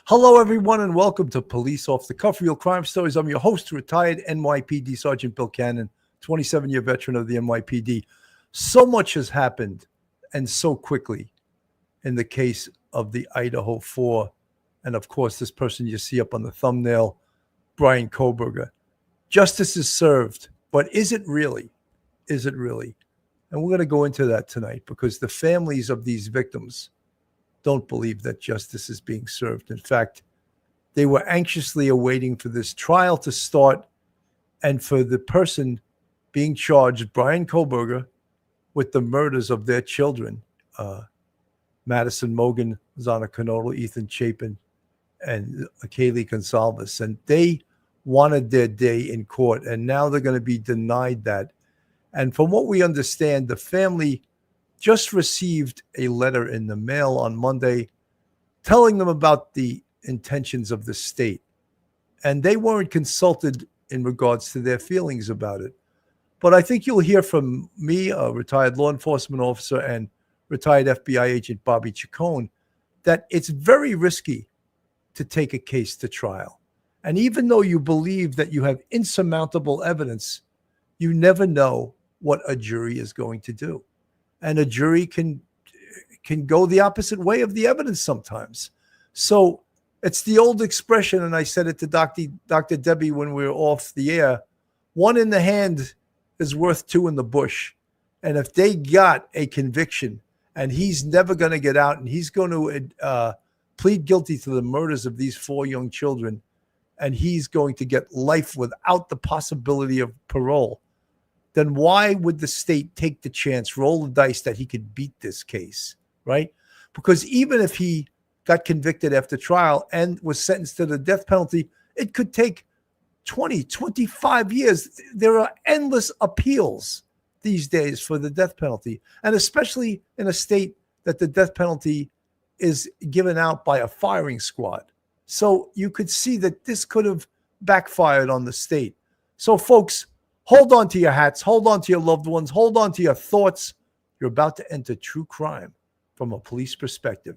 Hello, everyone, and welcome to Police Off the Cuff, Real Crime Stories. I'm your host, retired NYPD Sergeant Bill Cannon, 27-year veteran of the NYPD. So much has happened, and so quickly, in the case of the Idaho 4. And, of course, this person you see up on the thumbnail, Bryan Kohberger. Justice is served, but is it really? Is it really? And we're going to go into that tonight because the families of these victims don't believe that justice is being served. In fact, they were anxiously awaiting for this trial to start and for the person being charged, Bryan Kohberger, with the murders of their children, Madison Mogen, Xana Kernodle, Ethan Chapin, and Kaylee Goncalves. And they wanted their day in court, and now they're going to be denied that. And from what we understand, the family just received a letter in the mail on Monday telling them about the intentions of the state. And they weren't consulted in regards to their feelings about it. But I think you'll hear from me, a retired law enforcement officer and retired FBI agent Bobby Chacon, that it's very risky to take a case to trial. And even though you believe that you have insurmountable evidence, you never know what a jury is going to do. And a jury can go the opposite way of the evidence sometimes. So it's the old expression, and I said it to Dr. Debbie when we were off the air, one in the hand is worth two in the bush. And if they got a conviction and he's never going to get out and he's going to plead guilty to the murders of these 4 young children, and he's going to get life without the possibility of parole, then why would the state take the chance, roll the dice that he could beat this case, right? Because even if he got convicted after trial and was sentenced to the death penalty, it could take 20, 25 years. There are endless appeals these days for the death penalty, and especially in a state that the death penalty is given out by a firing squad. So you could see that this could have backfired on the state. So, folks, hold on to your hats, hold on to your loved ones, hold on to your thoughts. You're about to enter true crime from a police perspective.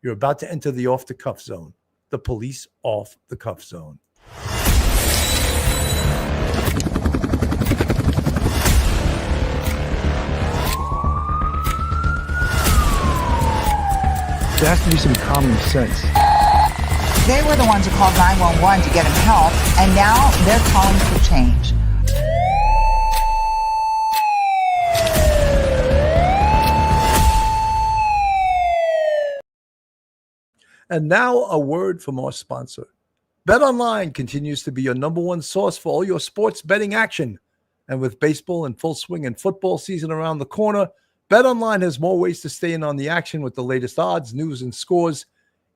You're about to enter the off-the-cuff zone, the police off-the-cuff zone. There has to be some common sense. They were the ones who called 911 to get him help, and now they're calling for change. And now a word from our sponsor. BetOnline continues to be your number one source for all your sports betting action. And with baseball in full swing and football season around the corner, BetOnline has more ways to stay in on the action with the latest odds, news, and scores,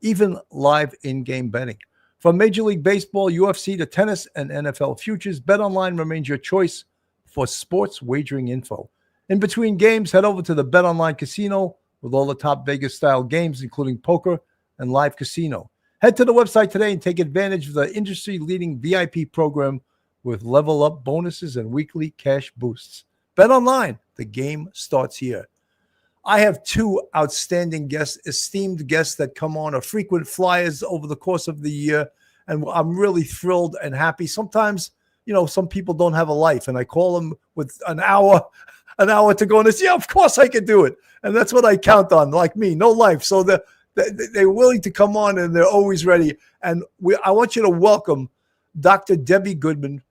even live in-game betting. From Major League Baseball, UFC to tennis, and NFL futures, BetOnline remains your choice for sports wagering info. In between games, head over to the BetOnline Casino with all the top Vegas-style games, including poker and live casino. Head to the website today and take advantage of the industry-leading VIP program with level-up bonuses and weekly cash boosts. BetOnline, the game starts here. I have 2 outstanding guests, esteemed guests that come on, are frequent flyers over the course of the year, and I'm really thrilled and happy. Sometimes, some people don't have a life, and I call them with an hour to go, and they say, yeah, of course I can do it. And that's what I count on, like me, no life. So they're willing to come on, and they're always ready. And I want you to welcome Dr. Debbie Goodman,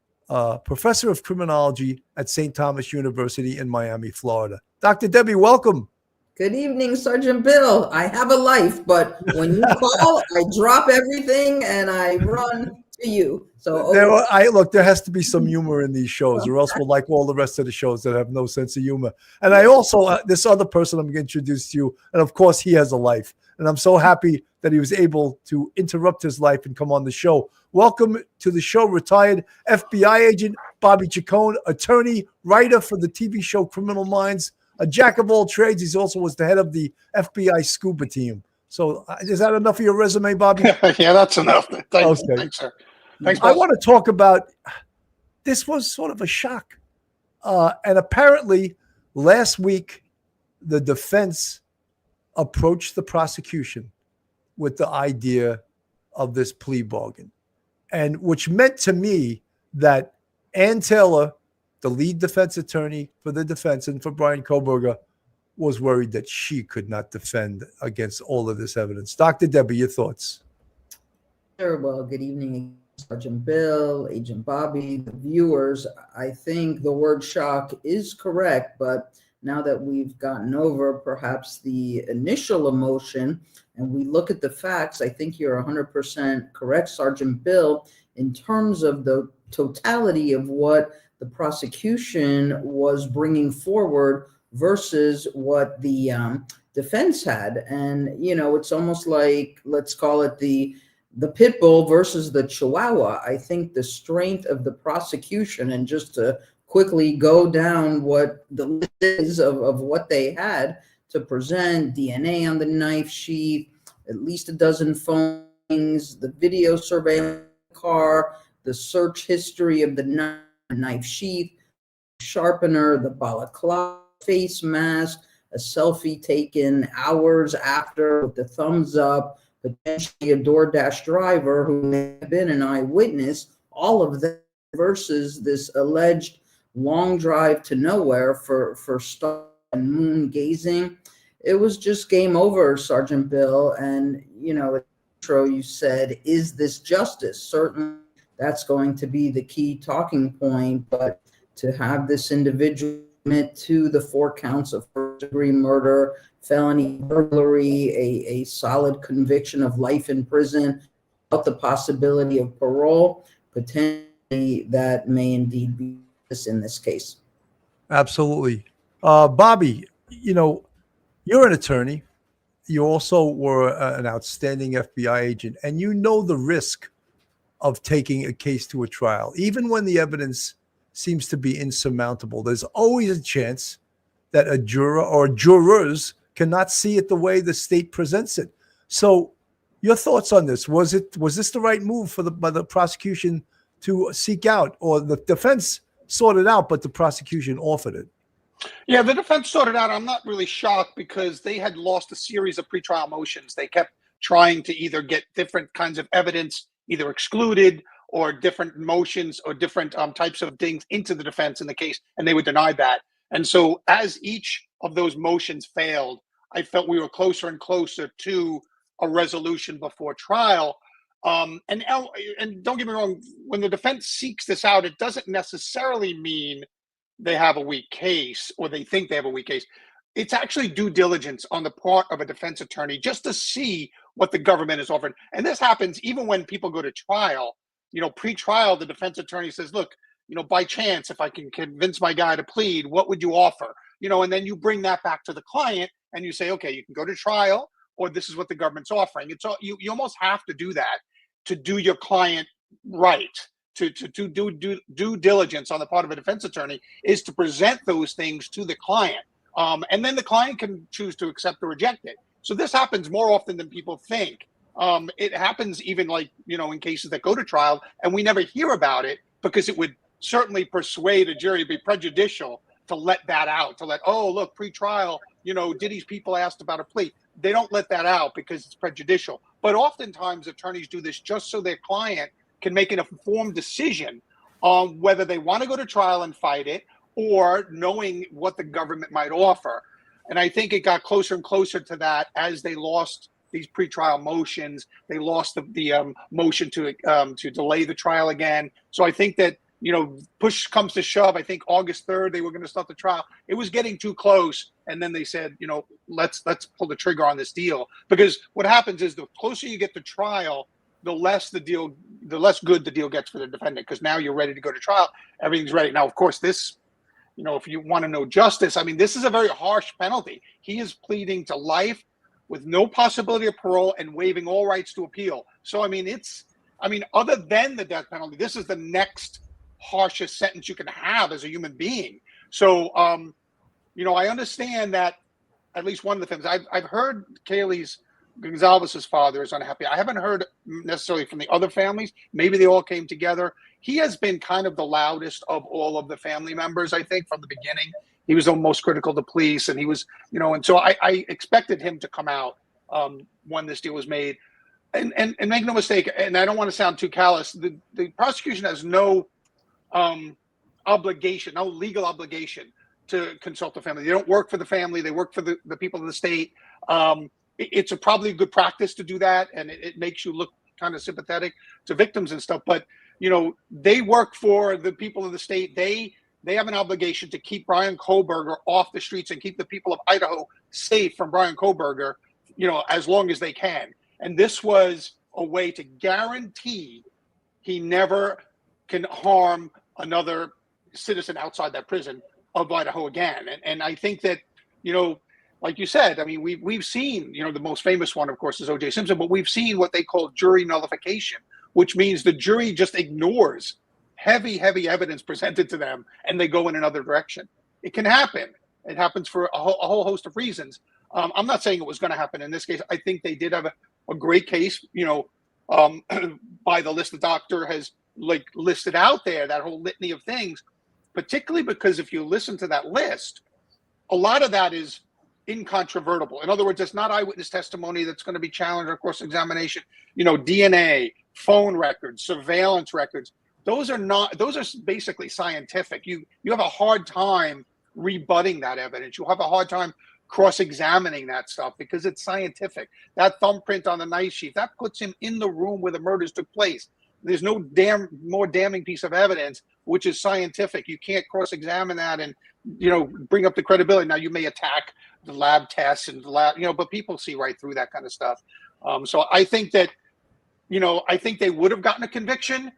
professor of criminology at St. Thomas University in Miami, Florida. Dr. Debbie, welcome. Good evening, Sergeant Bill. I have a life, but when you call, I drop everything and I run to you. So there has to be some humor in these shows, or else we'll like all the rest of the shows that have no sense of humor. And I also, this other person I'm going to introduce to you, and of course he has a life. And I'm so happy that he was able to interrupt his life and come on the show. Welcome to the show, retired FBI agent Bobby Chacon, attorney, writer for the TV show Criminal Minds, a jack of all trades. He's also was the head of the FBI scuba team. So is that enough of your resume, Bobby? Yeah, that's enough. Thanks, sir. Thanks, I want to talk about, this was sort of a shock. And apparently last week, the defense approached the prosecution with the idea of this plea bargain, and which meant to me that Ann Taylor, the lead defense attorney for the defense and for Bryan Kohberger, was worried that she could not defend against all of this evidence. Dr. Debbie, your thoughts? Sure. Well, good evening, Sergeant Bill, Agent Bobby, the viewers. I think the word shock is correct, but now that we've gotten over perhaps the initial emotion and we look at the facts, I think you're 100% correct, Sergeant Bill, in terms of the totality of what the prosecution was bringing forward versus what the defense had. And, you know, it's almost like, let's call it the pit bull versus the chihuahua. I think the strength of the prosecution, and just to quickly go down what the list is of what they had to present: DNA on the knife sheath, at least a dozen phones, the video surveillance car, the search history of the knife sheath, sharpener, the balaclava, face mask, a selfie taken hours after with the thumbs up, potentially a DoorDash driver who may have been an eyewitness, all of that versus this alleged long drive to nowhere for star and moon gazing. It was just game over, Sergeant Bill. And, you know, intro you said, is this justice? Certainly that's going to be the key talking point, but to have this individual admit to the 4 counts of first-degree murder, felony burglary, a solid conviction of life in prison, without the possibility of parole, potentially that may indeed be this in this case. Absolutely. Bobby, you know, you're an attorney. You also were an outstanding FBI agent, and you know the risk of taking a case to a trial. Even when the evidence seems to be insurmountable, there's always a chance that a juror or jurors cannot see it the way the state presents it. So your thoughts on this? Was this the right move by the prosecution to seek out, or the defense sought it out, but the prosecution offered it? Yeah, the defense sorted out. I'm not really shocked because they had lost a series of pretrial motions. They kept trying to either get different kinds of evidence either excluded or different motions or different types of things into the defense in the case, and they would deny that. And so as each of those motions failed, I felt we were closer and closer to a resolution before trial. And don't get me wrong, when the defense seeks this out, it doesn't necessarily mean they have a weak case or they think they have a weak case. It's actually due diligence on the part of a defense attorney just to see what the government is offering. And this happens even when people go to trial. You know, pre-trial, the defense attorney says, look, you know, by chance, if I can convince my guy to plead, what would you offer? You know, and then you bring that back to the client and you say, okay, you can go to trial, or this is what the government's offering. It's all, you almost have to do that to do your client right. To do due diligence on the part of a defense attorney is to present those things to the client. And then the client can choose to accept or reject it. So this happens more often than people think. It happens even, like, you know, in cases that go to trial and we never hear about it because it would certainly persuade a jury to be prejudicial to let that out, to let, oh, look, pre-trial, you know, Diddy's people asked about a plea. They don't let that out because it's prejudicial. But oftentimes attorneys do this just so their client can make an informed decision on whether they want to go to trial and fight it, or knowing what the government might offer. And I think it got closer and closer to that as they lost these pretrial motions. They lost the motion to delay the trial again. So I think that, you know, push comes to shove. I think August 3rd they were going to start the trial. It was getting too close, and then they said, you know, let's pull the trigger on this deal. Because what happens is the closer you get to trial, the less good the deal gets for the defendant, because now you're ready to go to trial. Everything's ready. Now, of course, this, you know, if you want to know justice, I mean, this is a very harsh penalty. He is pleading to life with no possibility of parole and waiving all rights to appeal. So, I mean, other than the death penalty, this is the next harshest sentence you can have as a human being. So, you know, I understand that at least one of the things I've heard Kaylee Goncalves' father is unhappy. I haven't heard necessarily from the other families. Maybe they all came together. He has been kind of the loudest of all of the family members, I think, from the beginning. He was the most critical to police, and he was, you know, and so I expected him to come out when this deal was made. and make no mistake, and I don't want to sound too callous, the prosecution has no obligation, no legal obligation to consult the family. They don't work for the family. They work for the people of the state. It's probably a good practice to do that, and it makes you look kind of sympathetic to victims and stuff. But, you know, they work for the people of the state. They have an obligation to keep Bryan Kohberger off the streets and keep the people of Idaho safe from Bryan Kohberger, you know, as long as they can. And this was a way to guarantee he never can harm another citizen outside that prison of Idaho again. And I think that, you know, like you said, I mean, we've seen, you know, the most famous one, of course, is O.J. Simpson, but we've seen what they call jury nullification, which means the jury just ignores heavy evidence presented to them and they go in another direction. It can happen. It happens for a whole host of reasons. I'm not saying it was going to happen in this case. I think they did have a great case, you know, by the list the doctor has like listed out there, that whole litany of things, particularly because if you listen to that list, a lot of that is incontrovertible. In other words, it's not eyewitness testimony that's going to be challenged or cross-examination. You know, DNA, phone records, surveillance records. Those are basically scientific. You have a hard time rebutting that evidence. You'll have a hard time cross-examining that stuff because it's scientific. That thumbprint on the knife sheath, that puts him in the room where the murders took place. There's no more damning piece of evidence, which is scientific. You can't cross-examine that and, you know, bring up the credibility. Now, you may attack the lab tests and the lab, you know, but people see right through that kind of stuff. So I think that, you know, I think they would have gotten a conviction,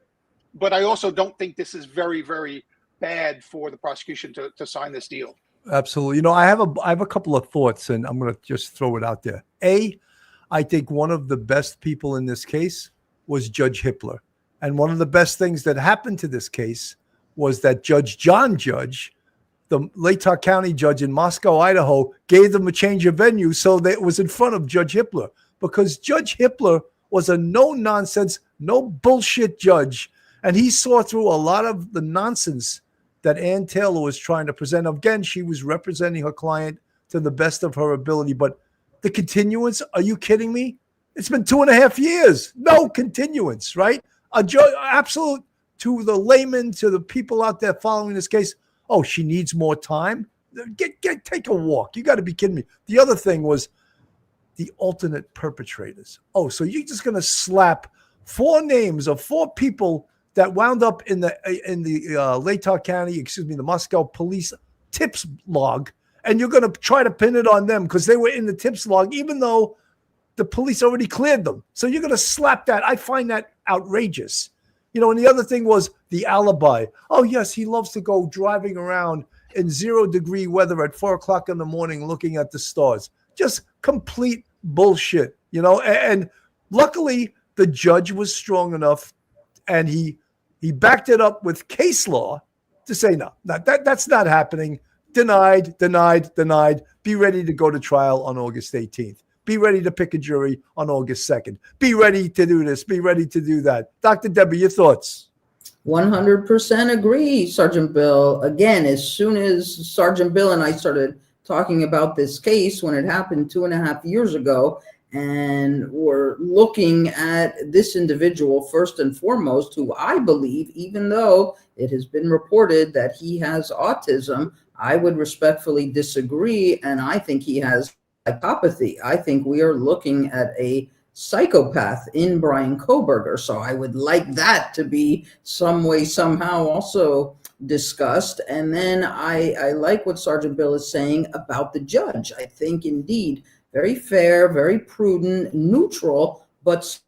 but I also don't think this is very, very bad for the prosecution to sign this deal. Absolutely. You know, I have a couple of thoughts, and I'm going to just throw it out there. I think one of the best people in this case was Judge Hippler. And one of the best things that happened to this case was that John Judge, the Latah County judge in Moscow, Idaho, gave them a change of venue so that it was in front of Judge Hippler, because Judge Hippler was a no-nonsense, no bullshit judge. And he saw through a lot of the nonsense that Ann Taylor was trying to present. Again, she was representing her client to the best of her ability. But the continuance, are you kidding me? It's been 2.5 years. No continuance, right? A judge, absolute, to the layman, to the people out there following this case. Oh, she needs more time. Take a walk. You got to be kidding me. The other thing was the alternate perpetrators. Oh, so you're just going to slap 4 names of 4 people that wound up in the Latah County, the Moscow police tips log, and you're going to try to pin it on them because they were in the tips log, even though the police already cleared them. So you're going to slap that. I find that outrageous. You know, and the other thing was the alibi. Oh, yes, he loves to go driving around in 0-degree weather at 4 o'clock in the morning looking at the stars. Just complete bullshit, you know. And luckily, the judge was strong enough, and he backed it up with case law to say, no, that's not happening. Denied. Be ready to go to trial on August 18th. Be ready to pick a jury on August 2nd. Be ready to do this. Be ready to do that. Dr. Debbie, your thoughts? 100% agree, Sergeant Bill. Again, as soon as Sergeant Bill and I started talking about this case when it happened 2.5 years ago, and we're looking at this individual first and foremost, who I believe, even though it has been reported that he has autism, I would respectfully disagree, and I think he has psychopathy. I think we are looking at a psychopath in Bryan Kohberger. So I would like that to be some way, somehow also discussed. And then I like what Sergeant Bill is saying about the judge. I think indeed very fair, very prudent, neutral, but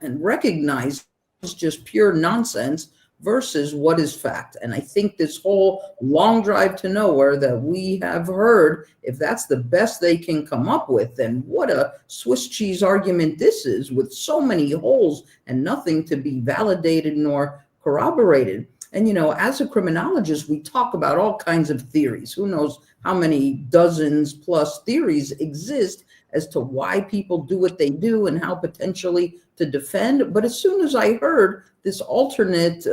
and recognize it's just pure nonsense versus what is fact. And I think this whole long drive to nowhere that we have heard, if that's the best they can come up with, then what a Swiss cheese argument this is, with so many holes and nothing to be validated nor corroborated. And, you know, as a criminologist, we talk about all kinds of theories. Who knows how many dozens plus theories exist as to why people do what they do and how potentially to defend. But as soon as I heard this alternate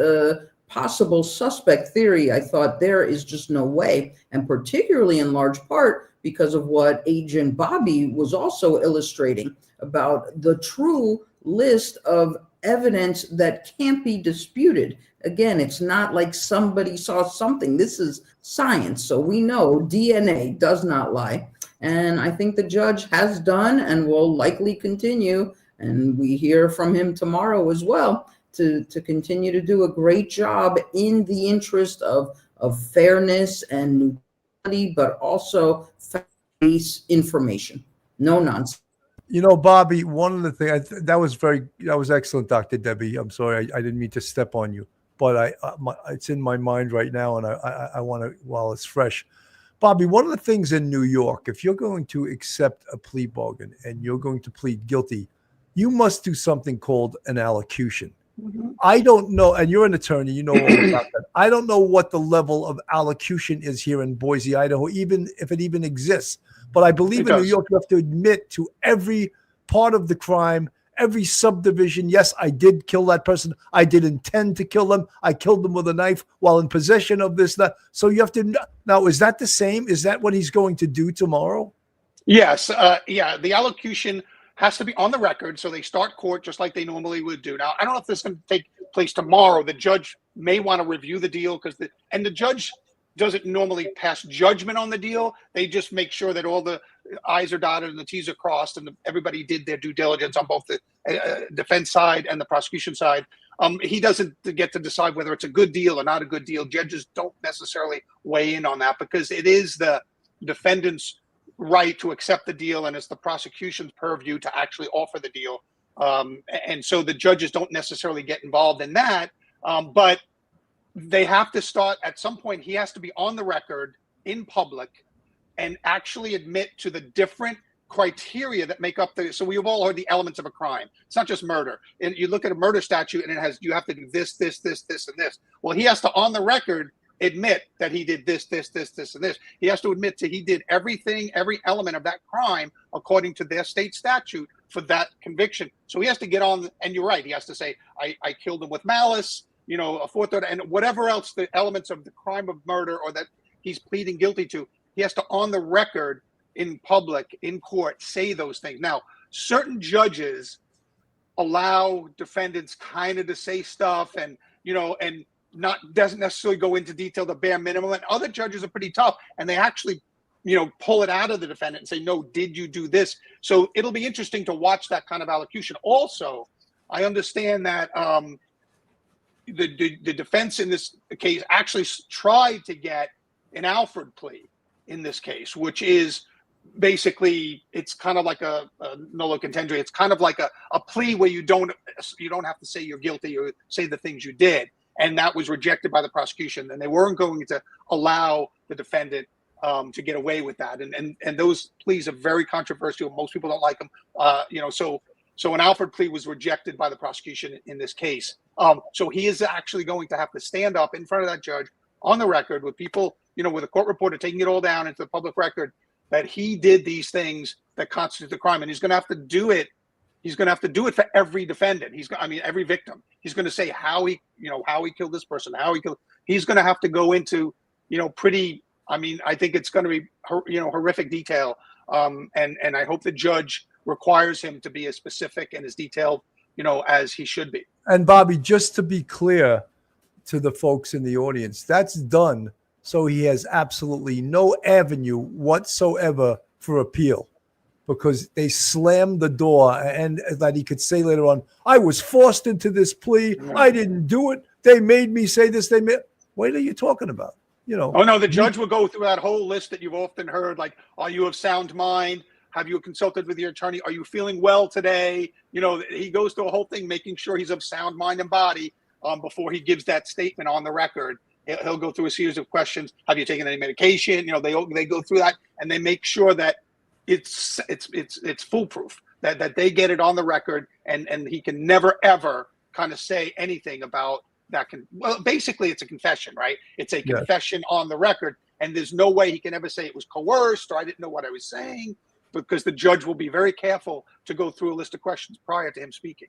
possible suspect theory, I thought there is just no way. And particularly in large part because of what Agent Bobby was also illustrating about the true list of evidence that can't be disputed. Again, it's not like somebody saw something. This is science. So we know DNA does not lie. And I think the judge has done and will likely continue, and we hear from him tomorrow as well, to continue to do a great job in the interest of fairness and neutrality, but also fact-based information. No nonsense. You know, Bobby, one of the things that was excellent, Dr. Debbie. I'm sorry, I didn't mean to step on you, but it's in my mind right now, and I want to, while it's fresh. Bobby, one of the things in New York, if you're going to accept a plea bargain and you're going to plead guilty, you must do something called an allocution. Mm-hmm. I don't know, and you're an attorney, you know all about that. I don't know what the level of allocution is here in Boise, Idaho, even if it even exists. But I believe in New York, you have to admit to every part of the crime, every subdivision. Yes, I did kill that person. I did intend to kill them. I killed them with a knife while in possession of this. That. So you have to. Now, is that the same? Is that what he's going to do tomorrow? Yes. Yeah. The allocution has to be on the record. So they start court just like they normally would do. Now, I don't know if this is going to take place tomorrow. The judge may want to review the deal because the judge doesn't normally pass judgment on the deal. They just make sure that all the I's are dotted and the T's are crossed, and everybody did their due diligence on both the defense side and the prosecution side. He doesn't get to decide whether it's a good deal or not a good deal. Judges don't necessarily weigh in on that because it is the defendant's right to accept the deal, and it's the prosecution's purview to actually offer the deal. And so the judges don't necessarily get involved in that. But they have to start at some point. He has to be on the record in public and actually admit to the different criteria that make up so we've all heard the elements of a crime. It's not just murder. And you look at a murder statute and it has, you have to do this, this, this, this, and this. Well, he has to, on the record, admit that he did this, this, this, this, and this. He has to admit he did everything, every element of that crime according to their state statute for that conviction. So he has to get on, and you're right, he has to say, I killed him with malice, a forethought, and whatever else the elements of the crime of murder or that he's pleading guilty to, he has to, on the record, in public, in court, say those things. Now, certain judges allow defendants kind of to say stuff and doesn't necessarily go into detail, the bare minimum. And other judges are pretty tough, and they actually, pull it out of the defendant and say, no, did you do this? So it'll be interesting to watch that kind of allocution. Also, I understand that the defense in this case actually tried to get an Alford plea in this case, which is basically, it's kind of like a nolo contendere. It's kind of like a plea where you don't have to say you're guilty or say the things you did. And that was rejected by the prosecution, and they weren't going to allow the defendant to get away with that. And those pleas are very controversial. Most people don't like them. So an Alford plea was rejected by the prosecution in this case. So he is actually going to have to stand up in front of that judge on the record with people, with a court reporter taking it all down into the public record, that he did these things that constitute the crime, and he's going to have to do it. He's going to have to do it for every defendant. Every victim. He's going to say how he killed this person, he's going to have to go into, pretty, I think it's going to be, horrific detail. And I hope the judge requires him to be as specific and as detailed, as he should be. And Bobby, just to be clear to the folks in the audience, that's done. So he has absolutely no avenue whatsoever for appeal, because they slammed the door, and that he could say later on, I was forced into this plea. I didn't do it. They made me say this. What are you talking about? Oh, no, the judge will go through that whole list that you've often heard, like, are you of sound mind? Have you consulted with your attorney? Are you feeling well today? He goes through a whole thing, making sure he's of sound mind and body before he gives that statement on the record. He'll go through a series of questions. Have you taken any medication? They go through that, and they make sure that it's foolproof, that they get it on the record, and he can never ever kind of say anything about that. Basically it's a confession, right? It's a confession on the record, and there's no way he can ever say it was coerced or I didn't know what I was saying, because the judge will be very careful to go through a list of questions prior to him speaking.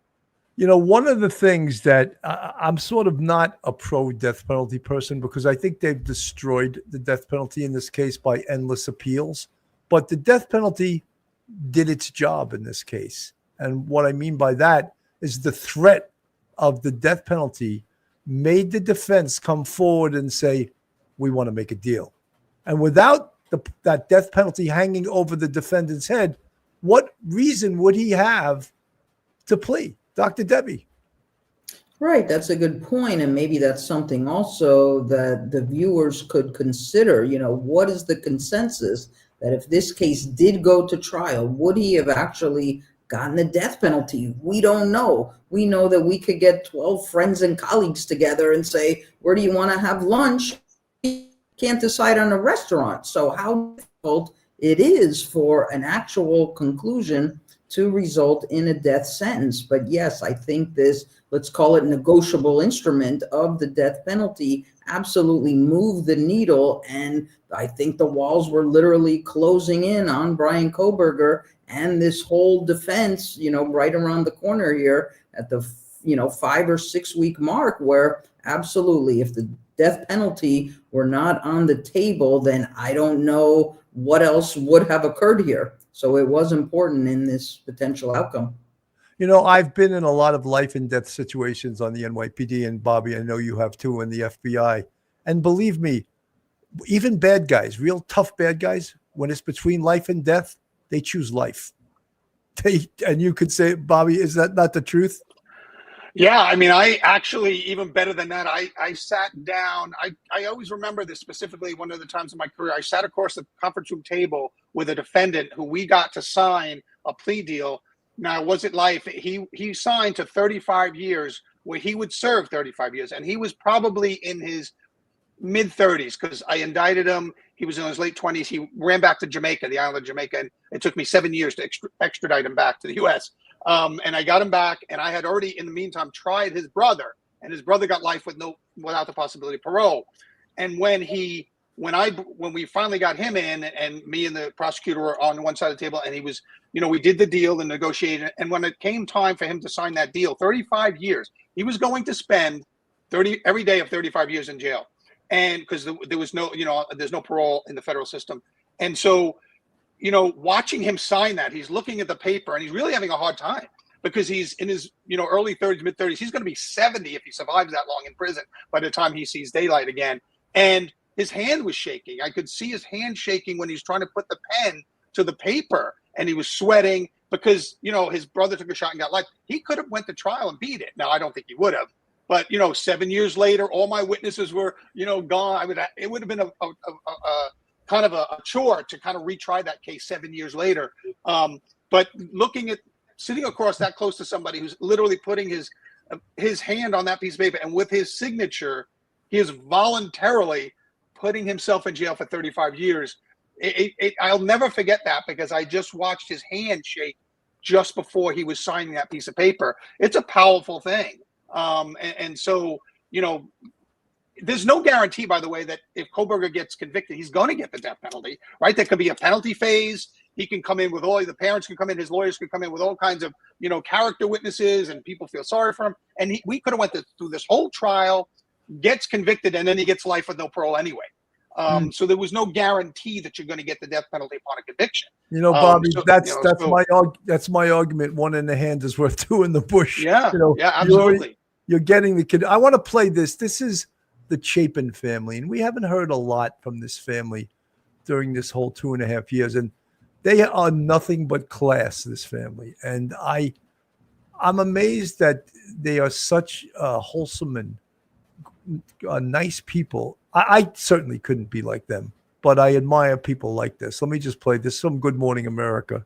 One of the things that I'm sort of not a pro death penalty person, because I think they've destroyed the death penalty in this case by endless appeals. But the death penalty did its job in this case. And what I mean by that is the threat of the death penalty made the defense come forward and say, we want to make a deal. And without that death penalty hanging over the defendant's head, what reason would he have to plea? Dr. Debbie. Right, that's a good point, and maybe that's something also that the viewers could consider. What is the consensus that if this case did go to trial, would he have actually gotten the death penalty? We don't know. We know that we could get 12 friends and colleagues together and say, where do you want to have lunch? We can't decide on a restaurant. So how difficult it is for an actual conclusion to result in a death sentence. But yes, I think this, let's call it negotiable instrument of the death penalty, absolutely moved the needle. And I think the walls were literally closing in on Bryan Kohberger and this whole defense, right around the corner here at the, 5 or 6 week mark, where absolutely, if the death penalty were not on the table, then I don't know what else would have occurred here. So it was important in this potential outcome. I've been in a lot of life and death situations on the NYPD, and Bobby, I know you have too, in the FBI. And believe me, even bad guys, real tough bad guys, when it's between life and death, they choose life. And you could say, Bobby, is that not the truth? Yeah, I mean, I actually, even better than that, I sat down. I always remember this specifically. One of the times in my career, I sat across the conference room table with a defendant who we got to sign a plea deal. Now, was it life? He signed to 35 years where he would serve 35 years. And he was probably in his mid-30s because I indicted him. He was in his late 20s. He ran back to Jamaica, the island of Jamaica, and it took me 7 years to extradite him back to the U.S. And I got him back, and I had already, in the meantime, tried his brother, and his brother got life without the possibility of parole. And when we finally got him in, and me and the prosecutor were on one side of the table, and he was, we did the deal and negotiated. And when it came time for him to sign that deal, 35 years, he was going to spend every day of 35 years in jail. And because there was no, there's no parole in the federal system. And so, watching him sign that, he's looking at the paper and he's really having a hard time because he's in his, early 30s, mid 30s. He's going to be 70 if he survives that long in prison by the time he sees daylight again. And his hand was shaking. I could see his hand shaking when he's trying to put the pen to the paper, and he was sweating because, his brother took a shot and got life. He could have went to trial and beat it. Now, I don't think he would have. But 7 years later, all my witnesses were gone. It would have been a kind of a chore to kind of retry that case 7 years later. But sitting across that close to somebody who's literally putting his hand on that piece of paper, and with his signature, he is voluntarily putting himself in jail for 35 years. I'll never forget that because I just watched his hand shake just before he was signing that piece of paper. It's a powerful thing. And so, there's no guarantee, by the way, that if Kohberger gets convicted, he's going to get the death penalty, right? There could be a penalty phase. He can come in with the parents can come in, his lawyers can come in with all kinds of, character witnesses, and people feel sorry for him. And we could have went through this whole trial, gets convicted, and then he gets life with no parole anyway. So there was no guarantee that you're going to get the death penalty upon a conviction. Bobby, that's my argument. One in the hand is worth two in the bush. Yeah, yeah, absolutely. You're getting the kid. I want to play this. This is the Chapin family, and we haven't heard a lot from this family during this whole 2.5 years, and they are nothing but class, this family. And I'm amazed that they are such wholesome and nice people. I certainly couldn't be like them, but I admire people like this. Let me just play this. Some Good Morning America.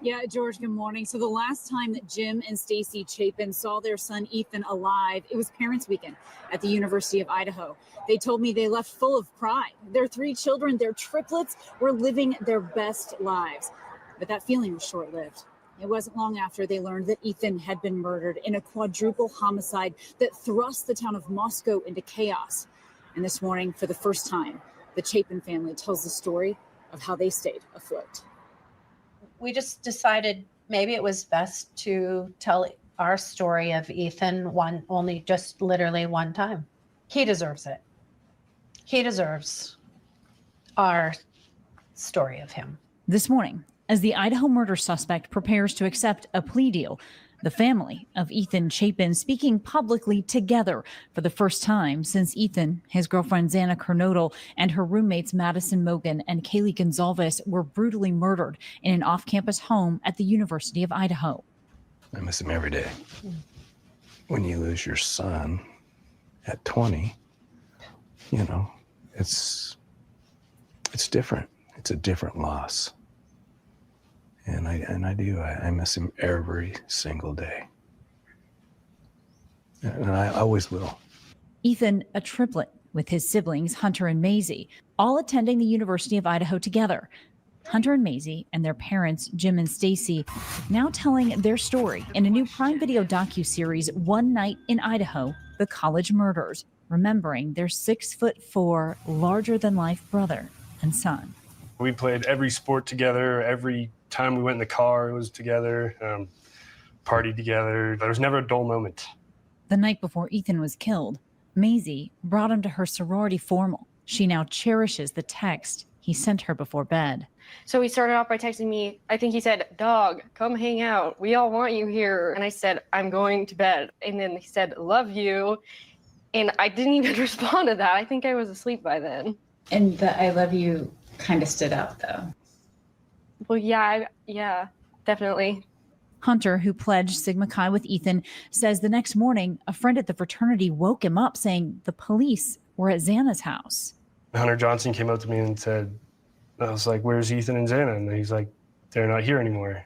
Yeah, George, good morning. So the last time that Jim and Stacy Chapin saw their son Ethan alive, it was Parents' Weekend at the University of Idaho. They told me they left full of pride. Their 3 children, their triplets, were living their best lives. But that feeling was short-lived. It wasn't long after they learned that Ethan had been murdered in a quadruple homicide that thrust the town of Moscow into chaos. And this morning, for the first time, the Chapin family tells the story of how they stayed afloat. We just decided maybe it was best to tell our story of Ethan literally one time. He deserves it. He deserves our story of him. This morning, as the Idaho murder suspect prepares to accept a plea deal. The family of Ethan Chapin speaking publicly together for the first time since Ethan, his girlfriend Xana Kernodle, and her roommates Madison Mogen and Kaylee Goncalves were brutally murdered in an off-campus home at the University of Idaho. I miss him every day. When you lose your son at 20, you know, it's different. It's a different loss. And I miss him every single day. And I always will. Ethan, a triplet with his siblings, Hunter and Maisie, all attending the University of Idaho together. Hunter and Maisie and their parents, Jim and Stacy, now telling their story in a new Prime Video docuseries, One Night in Idaho, The College Murders, remembering their 6'4", larger-than-life brother and son. We played every sport together. Every time we went in the car, it was together, partied together. There was never a dull moment. The night before Ethan was killed, Maisie brought him to her sorority formal. She now cherishes the text he sent her before bed. So he started off by texting me, I think he said, "Dog, come hang out. We all want you here." And I said, "I'm going to bed." And then he said, "Love you." And I didn't even respond to that. I think I was asleep by then. And the "I love you" kind of stood out, though. Well, yeah, definitely. Hunter, who pledged Sigma Chi with Ethan, says the next morning, a friend at the fraternity woke him up saying the police were at Xana's house. Hunter Johnson came up to me and said, I was like, "Where's Ethan and Xana?" And he's like, "They're not here anymore."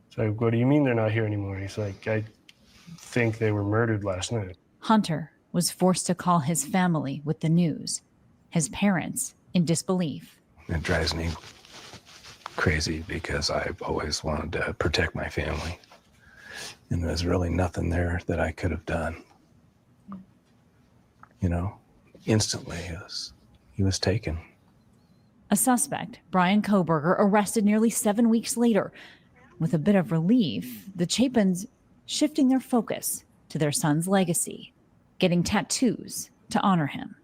It's like, "What do you mean they're not here anymore?" He's like, "I think they were murdered last night." Hunter was forced to call his family with the news, his parents in disbelief. It drives me crazy because I've always wanted to protect my family. And there's really nothing there that I could have done. You know, instantly he was taken. A suspect, Bryan Kohberger, arrested nearly 7 weeks later. With a bit of relief, the Chapins shifting their focus to their son's legacy, getting tattoos to honor him.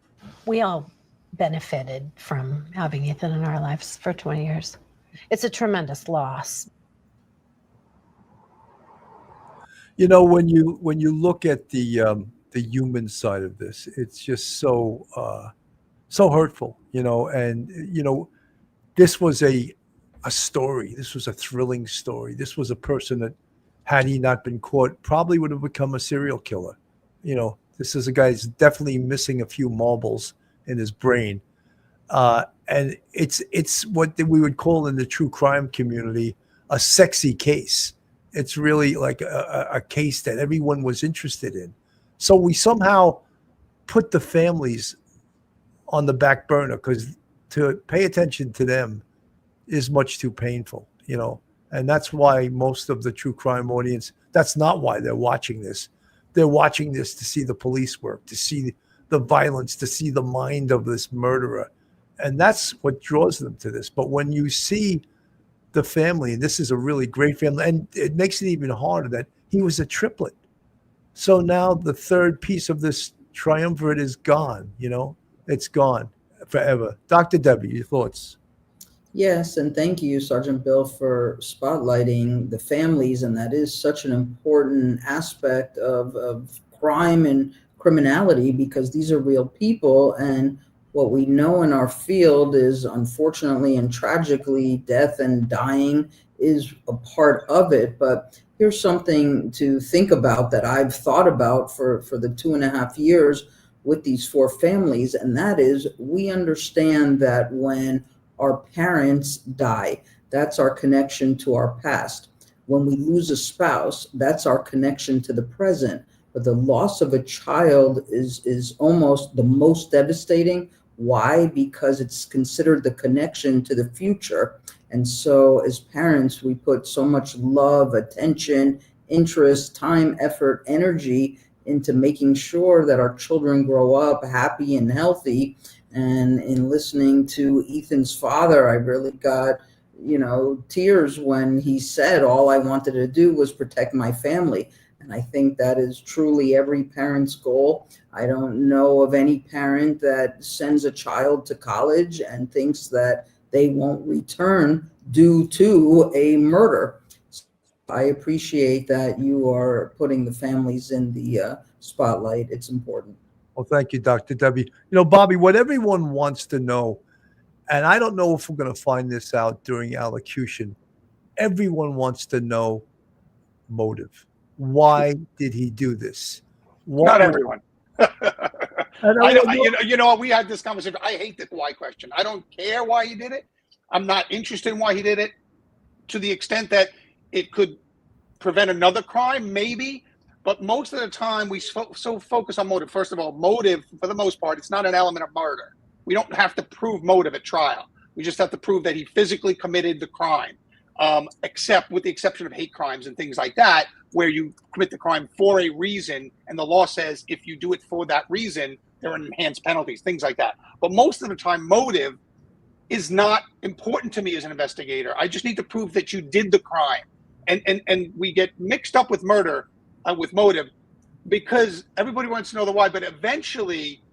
We all benefited from having Ethan in our lives for 20 years. It's a tremendous loss. You know, when you look at the human side of this, it's just so hurtful, you know. And you know, this was a story. This was a thrilling story. This was a person that, had he not been caught, probably would have become a serial killer. You know, this is a guy who's definitely missing a few marbles in his brain. And it's what we would call in the true crime community a sexy case. It's really like a case that everyone was interested in. So we somehow put the families on the back burner because to pay attention to them is much too painful, you know. And that's why most of the true crime audience, that's not why they're watching this. They're watching this to see the police work, to see the violence, to see the mind of this murderer. And that's what draws them to this. But when you see the family, and this is a really great family, and it makes it even harder that he was a triplet. So now the third piece of this triumvirate is gone, you know, it's gone forever. Dr. Debbie, your thoughts? Yes, and thank you, Sergeant Bill, for spotlighting the families. And that is such an important aspect of crime and criminality, because these are real people. And what we know in our field is, unfortunately and tragically, death and dying is a part of it. But here's something to think about that I've thought about for the 2.5 years with these 4 families. And that is, we understand that when our parents die, that's our connection to our past. When we lose a spouse, that's our connection to the present. But the loss of a child is almost the most devastating. Why? Because it's considered the connection to the future. And so as parents, we put so much love, attention, interest, time, effort, energy into making sure that our children grow up happy and healthy. And in listening to Ethan's father, I really got, you know, tears when he said, all I wanted to do was protect my family. And I think that is truly every parent's goal. I don't know of any parent that sends a child to college and thinks that they won't return due to a murder. I appreciate that you are putting the families in the spotlight. It's important. Well, thank you, Dr. Debbie. You know, Bobby, what everyone wants to know, and I don't know if we're going to find this out during allocution, everyone wants to know motive. Why did he do this? Not everyone. You know, we had this conversation. I hate the why question. I don't care why he did it. I'm not interested in why he did it, to the extent that it could prevent another crime, maybe. But most of the time, we so focus on motive. First of all, motive, for the most part, it's not an element of murder. We don't have to prove motive at trial. We just have to prove that he physically committed the crime, except with the exception of hate crimes and things like that, where you commit the crime for a reason, and the law says if you do it for that reason, there are enhanced penalties, things like that. But most of the time, motive is not important to me as an investigator. I just need to prove that you did the crime. And we get mixed up with murder, with motive, because everybody wants to know the why. But eventually,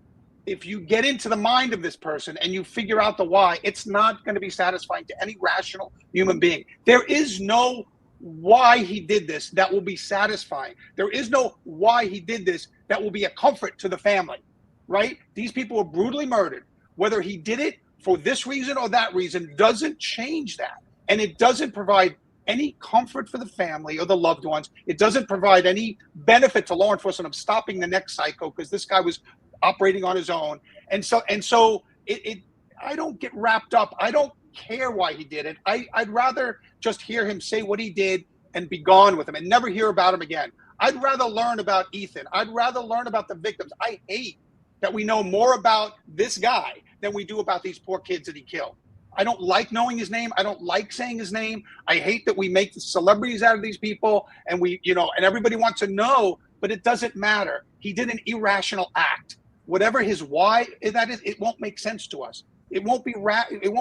if you get into the mind of this person and you figure out the why, it's not going to be satisfying to any rational human being. There is no why he did this that will be satisfying. There is no why he did this that will be a comfort to the family, right? These people were brutally murdered. Whether he did it for this reason or that reason doesn't change that. And it doesn't provide any comfort for the family or the loved ones. It doesn't provide any benefit to law enforcement of stopping the next psycho, because this guy was operating on his own. And so I don't get wrapped up. I don't care why he did it. I'd rather just hear him say what he did and be gone with him and never hear about him again. I'd rather learn about Ethan. I'd rather learn about the victims. I hate that we know more about this guy than we do about these poor kids that he killed. I don't like knowing his name. I don't like saying his name. I hate that we make the celebrities out of these people, and and everybody wants to know, but it doesn't matter. He did an irrational act. Whatever his why that is, it won't make sense to us. It won't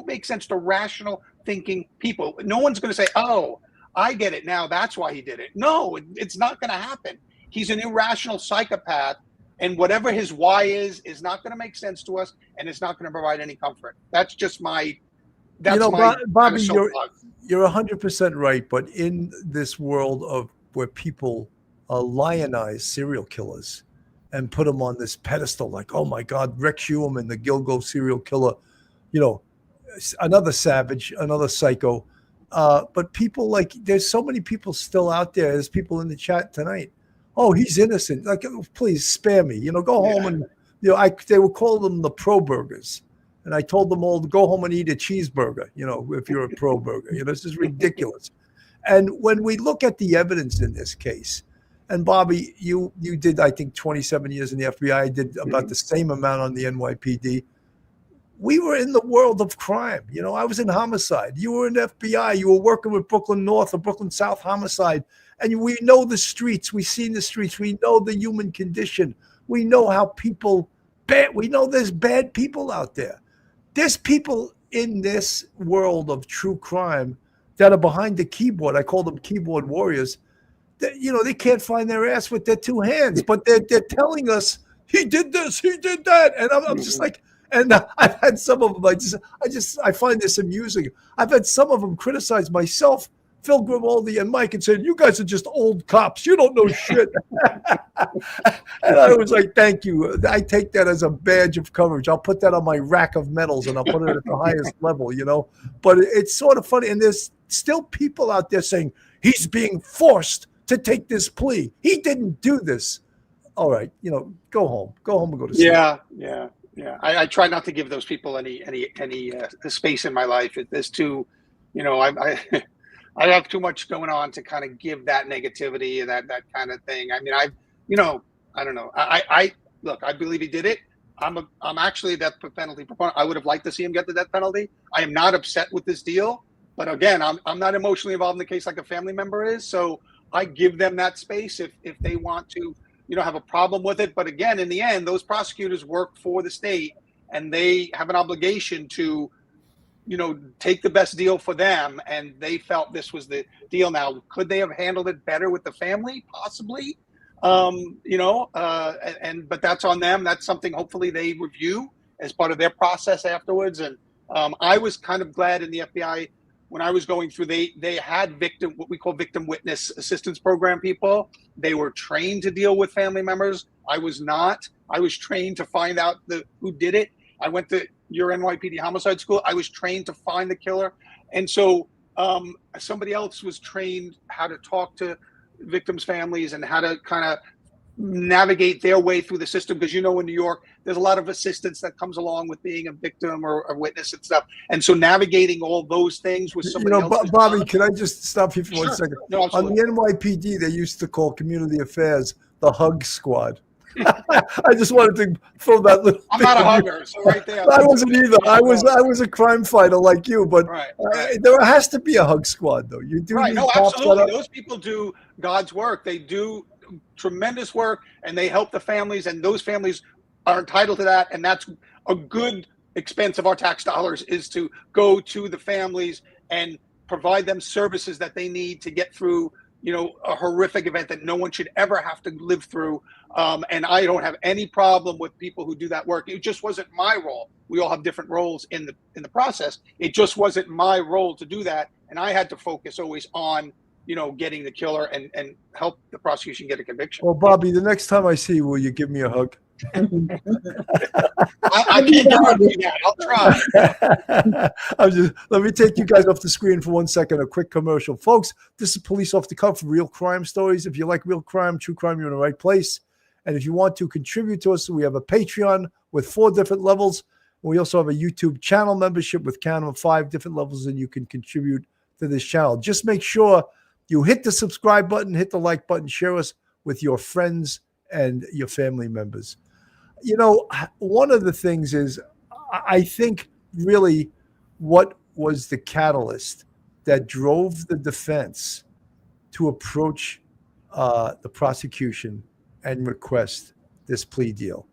make sense to rational thinking people. No one's going to say, "Oh, I get it now. That's why he did it." No, it's not going to happen. He's an irrational psychopath, and whatever his why is not going to make sense to us, and it's not going to provide any comfort. That's just my. Bobby, you're 100% right. But in this world of where people lionize serial killers and put them on this pedestal, like, oh my God, Rex Human, the Gilgo serial killer, another savage, another psycho. But people, like, there's so many people still out there. There's people in the chat tonight. Oh, he's innocent. Like, please spare me. Go home and they would call them the pro burgers. And I told them all to go home and eat a cheeseburger, if you're a pro burger. This is ridiculous. And when we look at the evidence in this case, and Bobby, you did, I think, 27 years in the FBI. I did about the same amount on the NYPD. We were in the world of crime. I was in homicide. You were in FBI. You were working with Brooklyn North or Brooklyn South homicide. And we know the streets. We've seen the streets. We know the human condition. We know how people bad. We know there's bad people out there. There's people in this world of true crime that are behind the keyboard. I call them keyboard warriors. That, they can't find their ass with their two hands, but they're telling us he did this, he did that, and I'm just like, and I've had some of them. I find this amusing. I've had some of them criticize myself, Phil Grimaldi and Mike, and said, "You guys are just old cops. You don't know shit." And I was like, "Thank you. I take that as a badge of courage. I'll put that on my rack of medals, and I'll put it at the highest level." But it's sort of funny, and there's still people out there saying he's being forced to take this plea. He didn't do this. All right, go home. Go home and go to sleep. Yeah. I try not to give those people any space in my life. There's too, I have too much going on to kind of give that negativity and that kind of thing. I mean, I don't know. Look, I believe he did it. I'm actually a death penalty proponent. I would have liked to see him get the death penalty. I am not upset with this deal, but again, I'm not emotionally involved in the case like a family member is. So I give them that space if they want to, have a problem with it. But again, in the end, those prosecutors work for the state, and they have an obligation to, take the best deal for them. And they felt this was the deal. Now, could they have handled it better with the family? Possibly. But that's on them. That's something hopefully they review as part of their process afterwards. And I was kind of glad in the FBI when I was going through, they had what we call victim witness assistance program people. They were trained to deal with family members. I was not. I was trained to find out who did it. I went to your NYPD homicide school. I was trained to find the killer. And so somebody else was trained how to talk to victims' families and how to kind of navigate their way through the system, because in New York there's a lot of assistance that comes along with being a victim or a witness and stuff, and so navigating all those things with somebody else. Bobby, can I just stop you for Sure. 1 second? No, on the NYPD, they used to call community affairs the hug squad. I just wanted to throw that little. I'm not a hugger, so right there. I wasn't either. I was a crime fighter like you, but right. There has to be a hug squad, though. You do right? need No, cops absolutely. Those people do God's work. They do tremendous work, and they help the families, and those families are entitled to that. And that's a good expense of our tax dollars, is to go to the families and provide them services that they need to get through a horrific event that no one should ever have to live through. And I don't have any problem with people who do that work. It just wasn't my role. We all have different roles in the process. It just wasn't my role to do that. And I had to focus always on, getting the killer and help the prosecution get a conviction. Well, Bobby, the next time I see you, will you give me a hug? I can't guarantee that. I'll try. Let me take you guys off the screen for 1 second. A quick commercial. Folks, this is Police Off the Cuff, real crime stories. If you like real crime, true crime, you're in the right place. And if you want to contribute to us, we have a Patreon with 4 different levels. We also have a YouTube channel membership with Cannon of 5 different levels, and you can contribute to this channel. Just make sure you hit the subscribe button, hit the like button, share us with your friends and your family members. One of the things is, I think really what was the catalyst that drove the defense to approach the prosecution and request this plea deal.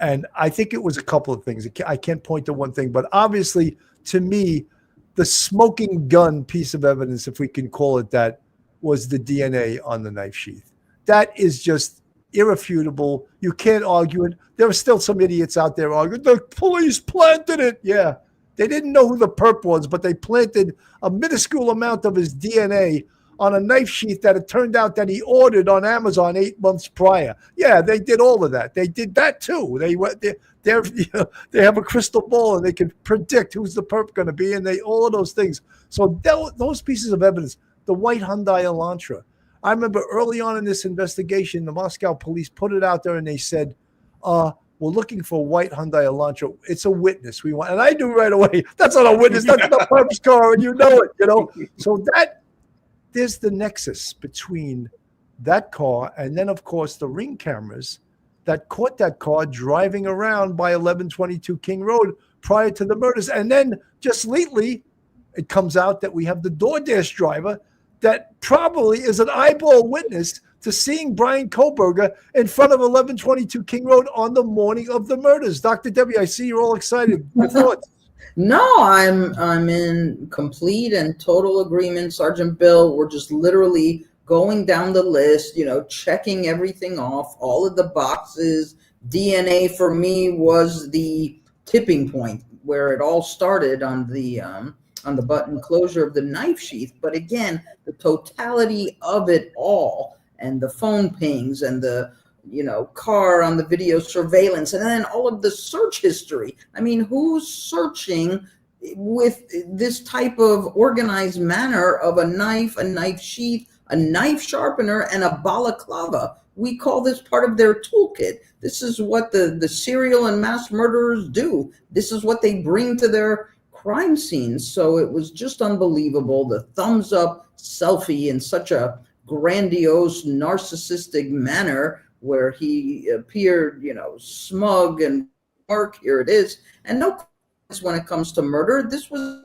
And I think it was a couple of things. I can't point to one thing, but obviously, to me, the smoking gun piece of evidence, if we can call it that, was the DNA on the knife sheath. That is just irrefutable. You can't argue it. There are still some idiots out there arguing, the police planted it. Yeah, they didn't know who the perp was, but they planted a minuscule amount of his DNA on a knife sheath that it turned out that he ordered on Amazon 8 months prior. Yeah, they did all of that. They did that too. They have a crystal ball and they can predict who's the perp going to be, and all of those things. So those pieces of evidence, the white Hyundai Elantra. I remember early on in this investigation, the Moscow police put it out there and they said, we're looking for a white Hyundai Elantra. It's a witness we want. And I knew right away, that's not a witness. That's the perp's car, and you know it, So there's the nexus between that car and then, of course, the Ring cameras that caught that car driving around by 1122 King Road prior to the murders. And then just lately, it comes out that we have the DoorDash driver that probably is an eyeball witness to seeing Bryan Kohberger in front of 1122 King Road on the morning of the murders. Dr. Debbie, I see you're all excited. Your thoughts? No, I'm in complete and total agreement, Sergeant Bill. We're just literally going down the list, checking everything off, all of the boxes. DNA for me was the tipping point where it all started on the button closure of the knife sheath. But again, the totality of it all, and the phone pings and the car on the video surveillance, and then all of the search history. I mean, who's searching with this type of organized manner of a knife sheath, a knife sharpener, and a balaclava? We call this part of their toolkit. This is what the serial and mass murderers do. This is what they bring to their crime scenes. So it was just unbelievable. The thumbs up selfie in such a grandiose, narcissistic manner, where he appeared, smug and dark. Here it is. And no, when it comes to murder, this was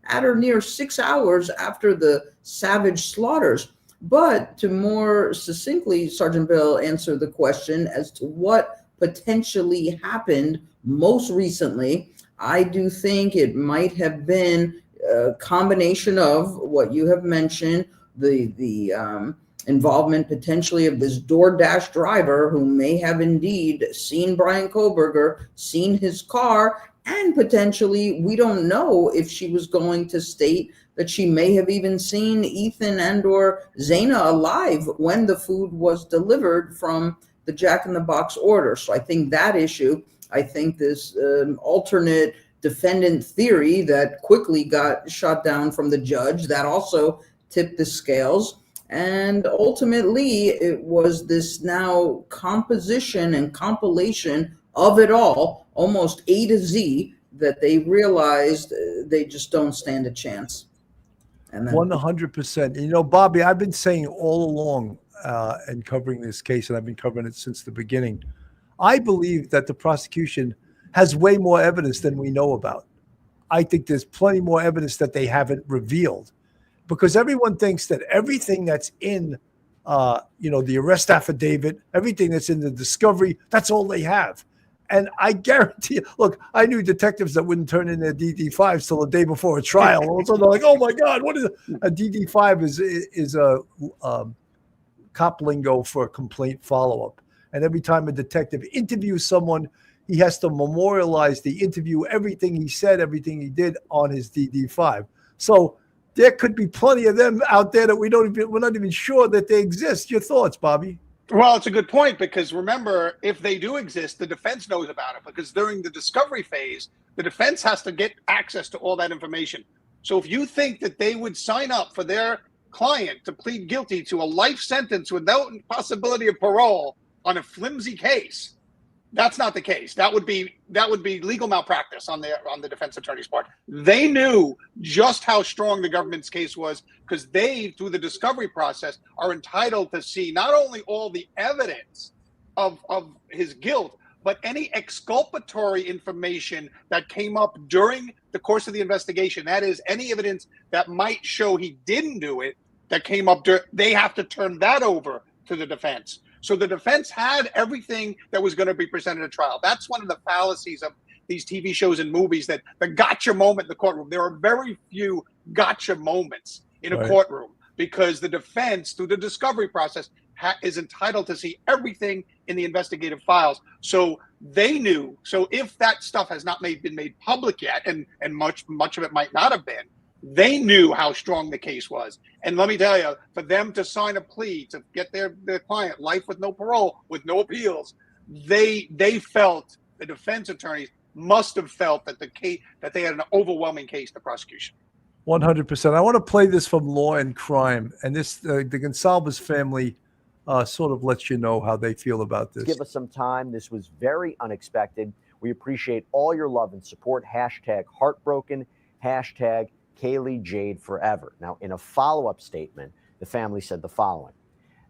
at or near 6 hours after the savage slaughters. But to more succinctly, Sergeant Bill, answer the question as to what potentially happened most recently, I do think it might have been a combination of what you have mentioned, the involvement potentially of this DoorDash driver who may have indeed seen Bryan Kohberger, seen his car, And potentially, we don't know if she was going to state that she may have even seen Ethan and or Xana alive when the food was delivered from the Jack in the Box order. So I think that issue, I think this alternate defendant theory that quickly got shot down from the judge, that also tipped the scales. And ultimately, it was this now composition and compilation of it all, almost A to Z, that they realized they just don't stand a chance. And then 100%. You know, Bobby, I've been saying all along and covering this case, and I've been covering it since the beginning, I believe that the prosecution has way more evidence than we know about. I think there's plenty more evidence that they haven't revealed, because everyone thinks that everything that's in, the arrest affidavit, everything that's in the discovery, that's all they have. And I guarantee you, look, I knew detectives that wouldn't turn in their DD5s till the day before a trial. All of a sudden they're like, oh my God, what is it? A DD5 is a cop lingo for a complaint follow-up. And every time a detective interviews someone, he has to memorialize the interview, everything he said, everything he did on his DD5. So there could be plenty of them out there that we're not even sure that they exist. Your thoughts, Bobby? Well, it's a good point, because remember, if they do exist, the defense knows about it, because during the discovery phase, the defense has to get access to all that information. So if you think that they would sign up for their client to plead guilty to a life sentence without possibility of parole on a flimsy case, that's not the case. That would be legal malpractice on the defense attorney's part. They knew just how strong the government's case was, because they, through the discovery process, are entitled to see not only all the evidence of his guilt, but any exculpatory information that came up during the course of the investigation. That is, any evidence that might show he didn't do it that came up, they have to turn that over to the defense. So the defense had everything that was going to be presented at trial. That's one of the fallacies of these TV shows and movies, that the gotcha moment in the courtroom. There are very few gotcha moments in a courtroom, because the defense, through the discovery process, is entitled to see everything in the investigative files. So they knew. So if that stuff has not been made public yet, and much of it might not have been, they knew how strong the case was. And let me tell you, for them to sign a plea to get their client life with no parole, with no appeals, they felt, the defense attorneys must have felt that they had an overwhelming case, the prosecution. 100%. I want to play this from Law and Crime, and this the Goncalves family sort of lets you know how they feel about this. Give us some time. This was very unexpected. We appreciate all your love and support. #heartbroken, Kaylee Jade forever. Now, in a follow-up statement, the family said the following: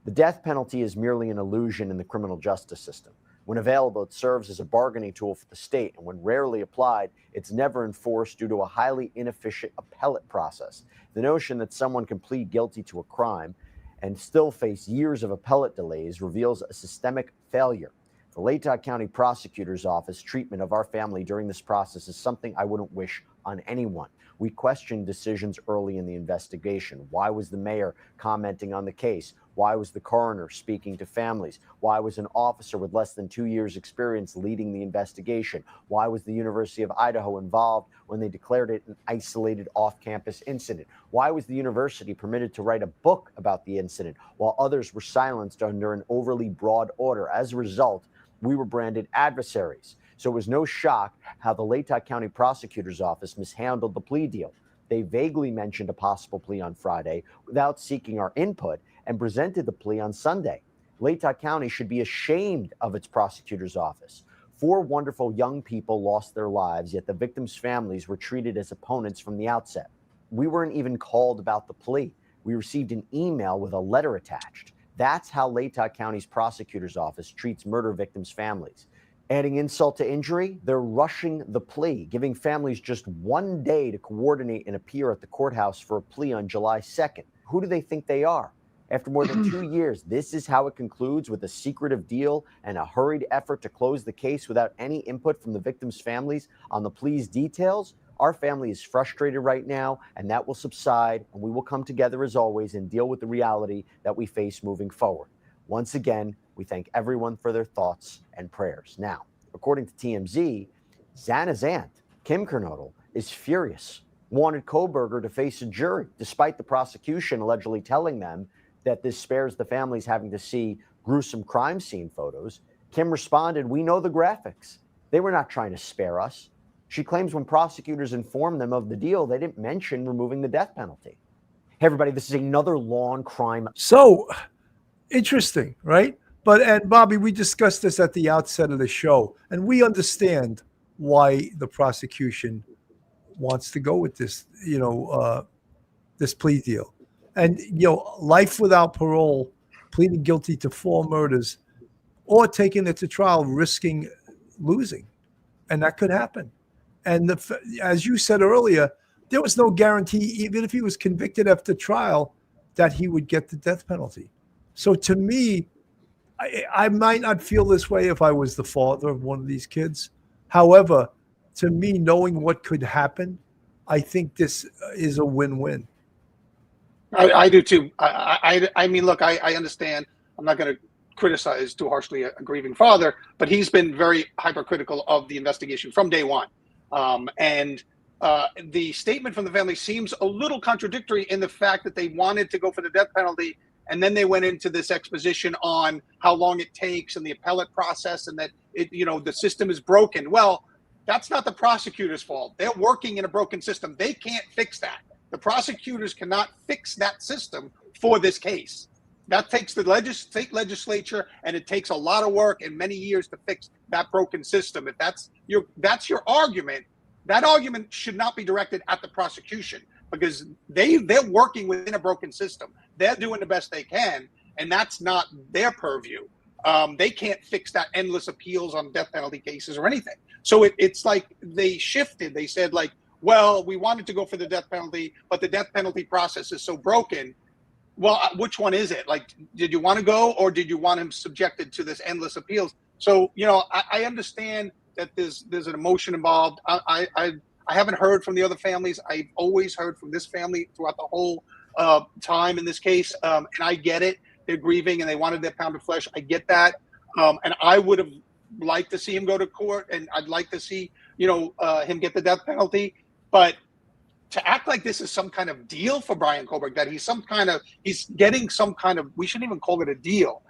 the death penalty is merely an illusion in the criminal justice system. When available, it serves as a bargaining tool for the state, and when rarely applied, it's never enforced due to a highly inefficient appellate process. The notion that someone can plead guilty to a crime and still face years of appellate delays reveals a systemic failure. The Latah County Prosecutor's Office treatment of our family during this process is something I wouldn't wish on anyone. We questioned decisions early in the investigation. Why was the mayor commenting on the case? Why was the coroner speaking to families? Why was an officer with less than 2 years' experience leading the investigation? Why was the University of Idaho involved when they declared it an isolated off-campus incident? Why was the university permitted to write a book about the incident while others were silenced under an overly broad order? As a result, we were branded adversaries. So it was no shock how the Latah County Prosecutor's Office mishandled the plea deal. They vaguely mentioned a possible plea on Friday without seeking our input and presented the plea on Sunday. Latah County should be ashamed of its prosecutor's office. 4 wonderful young people lost their lives, yet the victims' families were treated as opponents from the outset. We weren't even called about the plea. We received an email with a letter attached. That's how Latah County's prosecutor's office treats murder victims' families. Adding insult to injury, they're rushing the plea, giving families just 1 day to coordinate and appear at the courthouse for a plea on July 2nd. Who do they think they are? After more than 2 years, this is how it concludes, with a secretive deal and a hurried effort to close the case without any input from the victims' families on the plea's details? Our family is frustrated right now, and that will subside, and we will come together as always and deal with the reality that we face moving forward. Once again, we thank everyone for their thoughts and prayers. Now, according to TMZ, Xana's aunt Kim Kernodle is furious, wanted Kohberger to face a jury, despite the prosecution allegedly telling them that this spares the families having to see gruesome crime scene photos. Kim responded, "We know the graphics. They were not trying to spare us." She claims when prosecutors informed them of the deal, they didn't mention removing the death penalty. Hey, everybody, this is another lawn crime. So interesting, right? But, and Bobby, we discussed this at the outset of the show, and we understand why the prosecution wants to go with this, this plea deal. And, life without parole, pleading guilty to 4 murders, or taking it to trial, risking losing. And that could happen. And as you said earlier, there was no guarantee, even if he was convicted after trial, that he would get the death penalty. So to me, I might not feel this way if I was the father of one of these kids. However, to me, knowing what could happen, I think this is a win-win. I do too. I mean, look, I understand. I'm not going to criticize too harshly a grieving father, but he's been very hypercritical of the investigation from day one. And the statement from the family seems a little contradictory in the fact that they wanted to go for the death penalty, and then they went into this exposition on how long it takes and the appellate process, and that the system is broken. Well, that's not the prosecutor's fault. They're working in a broken system. They can't fix that. The prosecutors cannot fix that system for this case. That takes the state legislature, and it takes a lot of work and many years to fix that broken system. If that's your argument, that argument should not be directed at the prosecution, because they're working within a broken system. They're doing the best they can, and that's not their purview. They can't fix that endless appeals on death penalty cases or anything. So it's like they shifted. They said, like, well, we wanted to go for the death penalty, but the death penalty process is so broken. Well, which one is it? Like, did you want to go, or did you want him subjected to this endless appeals? So, I understand that there's an emotion involved. I haven't heard from the other families. I've always heard from this family throughout the whole time in this case. And I get it. They're grieving and they wanted their pound of flesh. I get that. And I would have liked to see him go to court, and I'd like to see, him get the death penalty. But to act like this is some kind of deal for Bryan Kohberger, that he's getting some kind of, we shouldn't even call it a deal.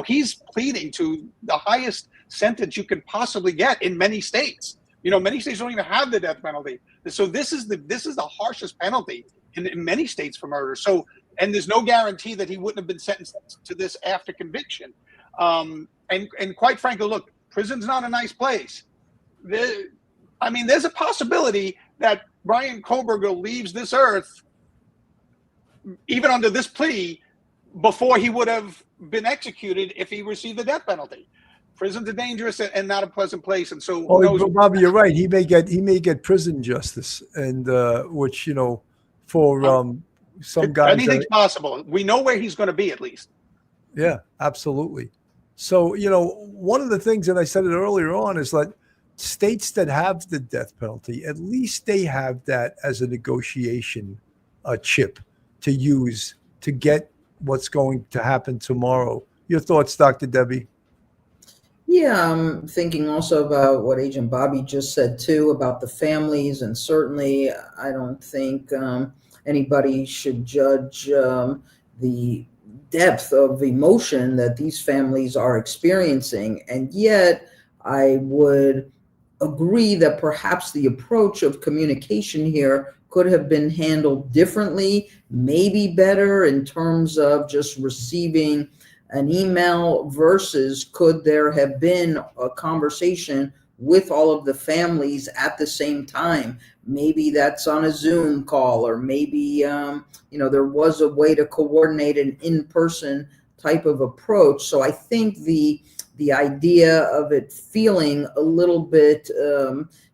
He's pleading to the highest sentence you can possibly get in many states. Many states don't even have the death penalty. So this is the harshest penalty in many states for murder. So, and there's no guarantee that he wouldn't have been sentenced to this after conviction. And quite frankly, look, prison's not a nice place. There's a possibility that Bryan Kohberger leaves this earth, even under this plea, before he would have been executed if he received the death penalty. Prison's a dangerous and not a pleasant place, and so. Bobby, you're right. He may get prison justice, and which for some guys, anything's possible. We know where he's going to be, at least. Yeah, absolutely. So one of the things, and I said it earlier on, is that states that have the death penalty, at least they have that as a negotiation chip to use to get what's going to happen tomorrow. Your thoughts, Dr. Debbie? Yeah, I'm thinking also about what Agent Bobby just said too about the families, and certainly I don't think anybody should judge the depth of emotion that these families are experiencing. And yet I would agree that perhaps the approach of communication here could have been handled differently, maybe better in terms of just receiving an email versus could there have been a conversation with all of the families at the same time. Maybe that's on a Zoom call, or maybe there was a way to coordinate an in-person type of approach. So I think the idea of it feeling a little bit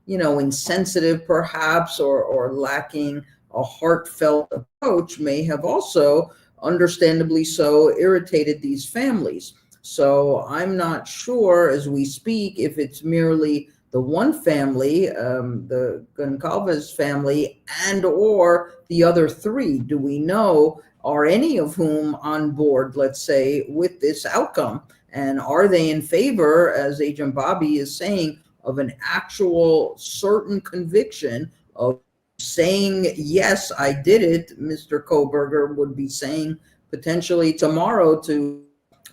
insensitive perhaps, or lacking a heartfelt approach may have also, understandably so, irritated these families. So I'm not sure as we speak if it's merely the one family, the Goncalves family, and or the other 3. Do we know, are any of whom on board, let's say, with this outcome? And are they in favor, as Agent Bobby is saying, of an actual certain conviction of saying, yes, I did it. Mr. Kohberger would be saying potentially tomorrow to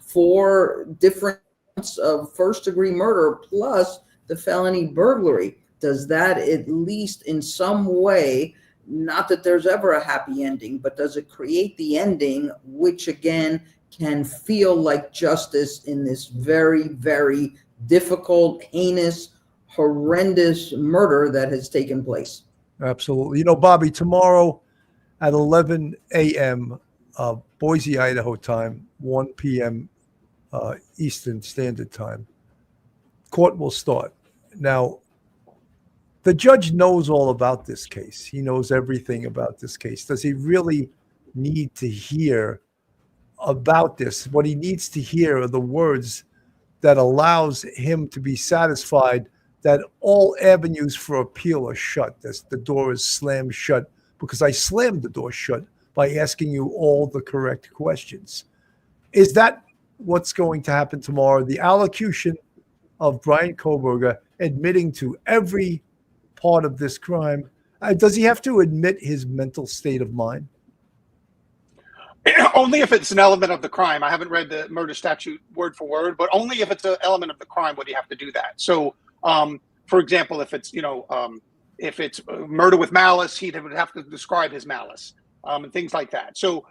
4 different counts of first-degree murder plus the felony burglary. Does that at least in some way, not that there's ever a happy ending, but does it create the ending which again can feel like justice in this very, very difficult, heinous, horrendous murder that has taken place? Absolutely. You know, Bobby, tomorrow at 11 a.m. Boise, Idaho time, 1 p.m. Eastern Standard Time, court will start. Now, the judge knows all about this case. He knows everything about this case. Does he really need to hear about this? What he needs to hear are the words that allows him to be satisfied that all avenues for appeal are shut. The door is slammed shut because I slammed the door shut by asking you all the correct questions. Is that what's going to happen tomorrow? The allocution of Bryan Kohberger admitting to every part of this crime. Does he have to admit his mental state of mind? Only if it's an element of the crime. I haven't read the murder statute word for word, but only if it's an element of the crime would he have to do that. So, for example, if it's if it's murder with malice, he would have to describe his malice and things like that. So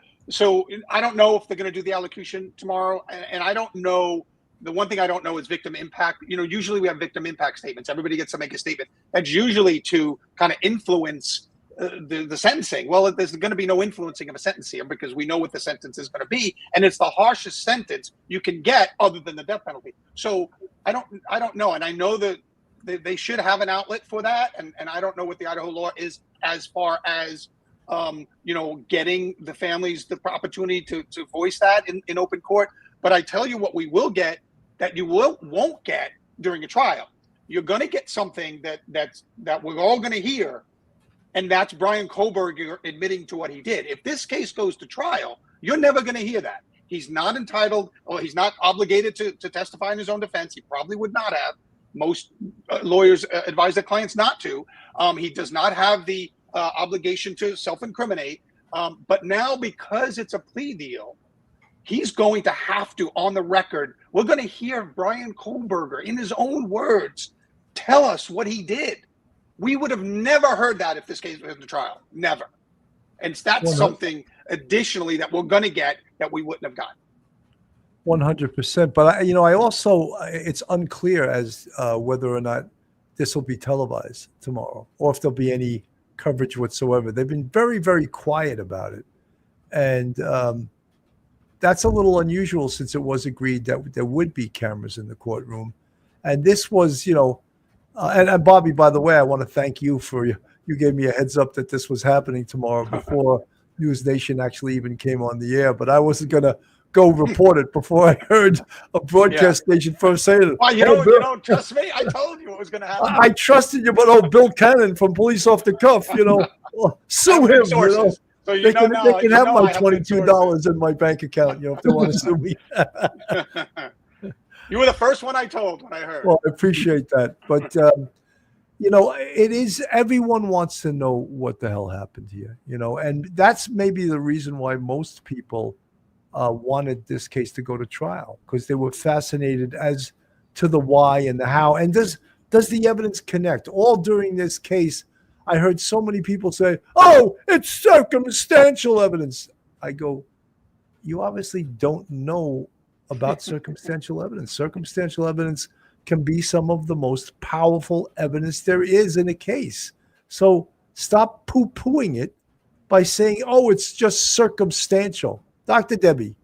I don't know if they're going to do the allocution tomorrow, and I don't know. The one thing I don't know is victim impact. Usually we have victim impact statements. Everybody gets to make a statement. That's usually to kind of influence the sentencing. Well, there's going to be no influencing of a sentence here because we know what the sentence is going to be, and it's the harshest sentence you can get other than the death penalty. So I don't know, and I know that they should have an outlet for that, and I don't know what the Idaho law is as far as getting the families the opportunity to voice that in open court. But I tell you what we will get that you won't get during a trial. You're going to get something that we're all going to hear, and that's Bryan Kohberger admitting to what he did. If this case goes to trial, you're never going to hear that. He's not entitled, or he's not obligated to testify in his own defense. He probably would not have. Most lawyers advise their clients not to. He does not have the obligation to self-incriminate. But now, because it's a plea deal, he's going to have to, on the record, we're going to hear Bryan Kohberger, in his own words, tell us what he did. We would have never heard that if this case was in the trial. Never. And that's something additionally that we're going to get that we wouldn't have gotten. 100%. But I also, it's unclear as whether or not this will be televised tomorrow or if there'll be any coverage whatsoever. They've been very, very quiet about it. And that's a little unusual since it was agreed that there would be cameras in the courtroom. And this was, and Bobby, by the way, I want to thank you for you gave me a heads up that this was happening tomorrow before News Nation actually even came on the air. But I wasn't going to go report it before I heard a broadcast station first say it. Well, you don't trust me? I told you it was going to happen. I trusted you, but Bill Cannon from Police Off the Cuff, sue him. So they can have my $22 in my bank account, if they want to sue me. You were the first one I told when I heard. Well, I appreciate that. But, it is, everyone wants to know what the hell happened here, and that's maybe the reason why most people wanted this case to go to trial, because they were fascinated as to the why and the how. And does the evidence connect? All during this case, I heard so many people say, oh, it's circumstantial evidence. I go, you obviously don't know about circumstantial evidence. Circumstantial evidence can be some of the most powerful evidence there is in a case. So stop poo-pooing it by saying, oh, it's just circumstantial. Dr. Debbie.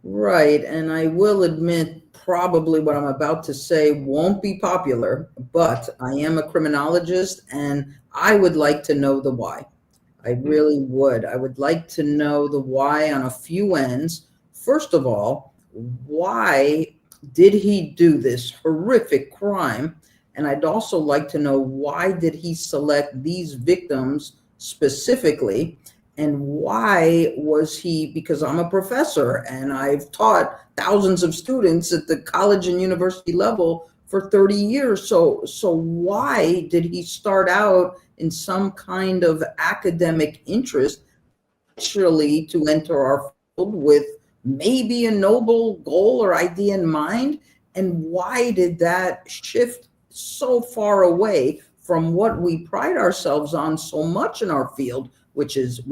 Right. And I will admit, probably what I'm about to say won't be popular, but I am a criminologist and I would like to know the why. I really would. I would like to know the why on a few ends. First of all, why did he do this horrific crime? And I'd also like to know, why did he select these victims specifically? And why was he, because I'm a professor and I've taught thousands of students at the college and university level for 30 years. So why did he start out in some kind of academic interest, actually to enter our field with maybe a noble goal or idea in mind? And why did that shift so far away from what we pride ourselves on so much in our field, which is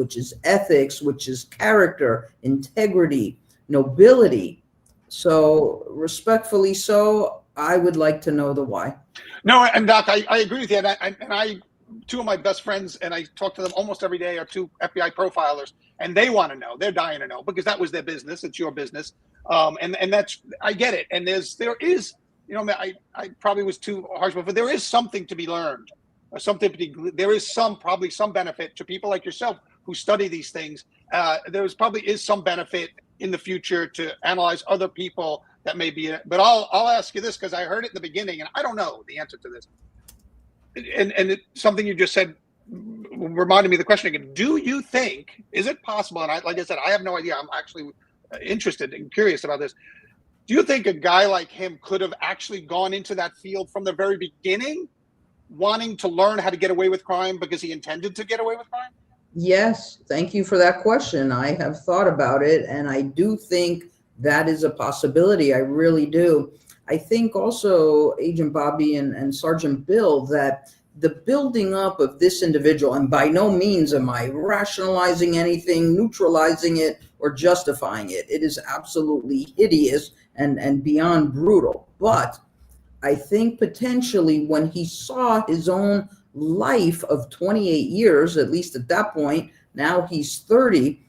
ethics, which is character, integrity, nobility? So respectfully so, I would like to know the why. No, and Doc, I agree with you. And I two of my best friends, and I talk to them almost every day, are two FBI profilers, and they want to know. They're dying to know because that was their business. It's your business. And that's, I get it. And there is, you know, I probably was too harsh, but there is something to be learned. There is probably some benefit to people like yourself who study these things. There's probably is some benefit in the future to analyze other people that may be, but I'll ask you this because I heard it in the beginning and I don't know the answer to this. And something you just said reminded me of the question again. Do you think, is it possible, and like I said, I have no idea, I'm actually interested and curious about this. Do you think a guy like him could have actually gone into that field from the very beginning, wanting to learn how to get away with crime because he intended to get away with crime? Yes, thank you for that question. I have thought about it, and I do think that is a possibility. I really do. I think also, Agent Bobby and Sergeant Bill, that the building up of this individual, and by no means am I rationalizing anything, neutralizing it, or justifying it. It is absolutely hideous and beyond brutal. But I think potentially when he saw his own life of 28 years, at least at that point, now he's 30,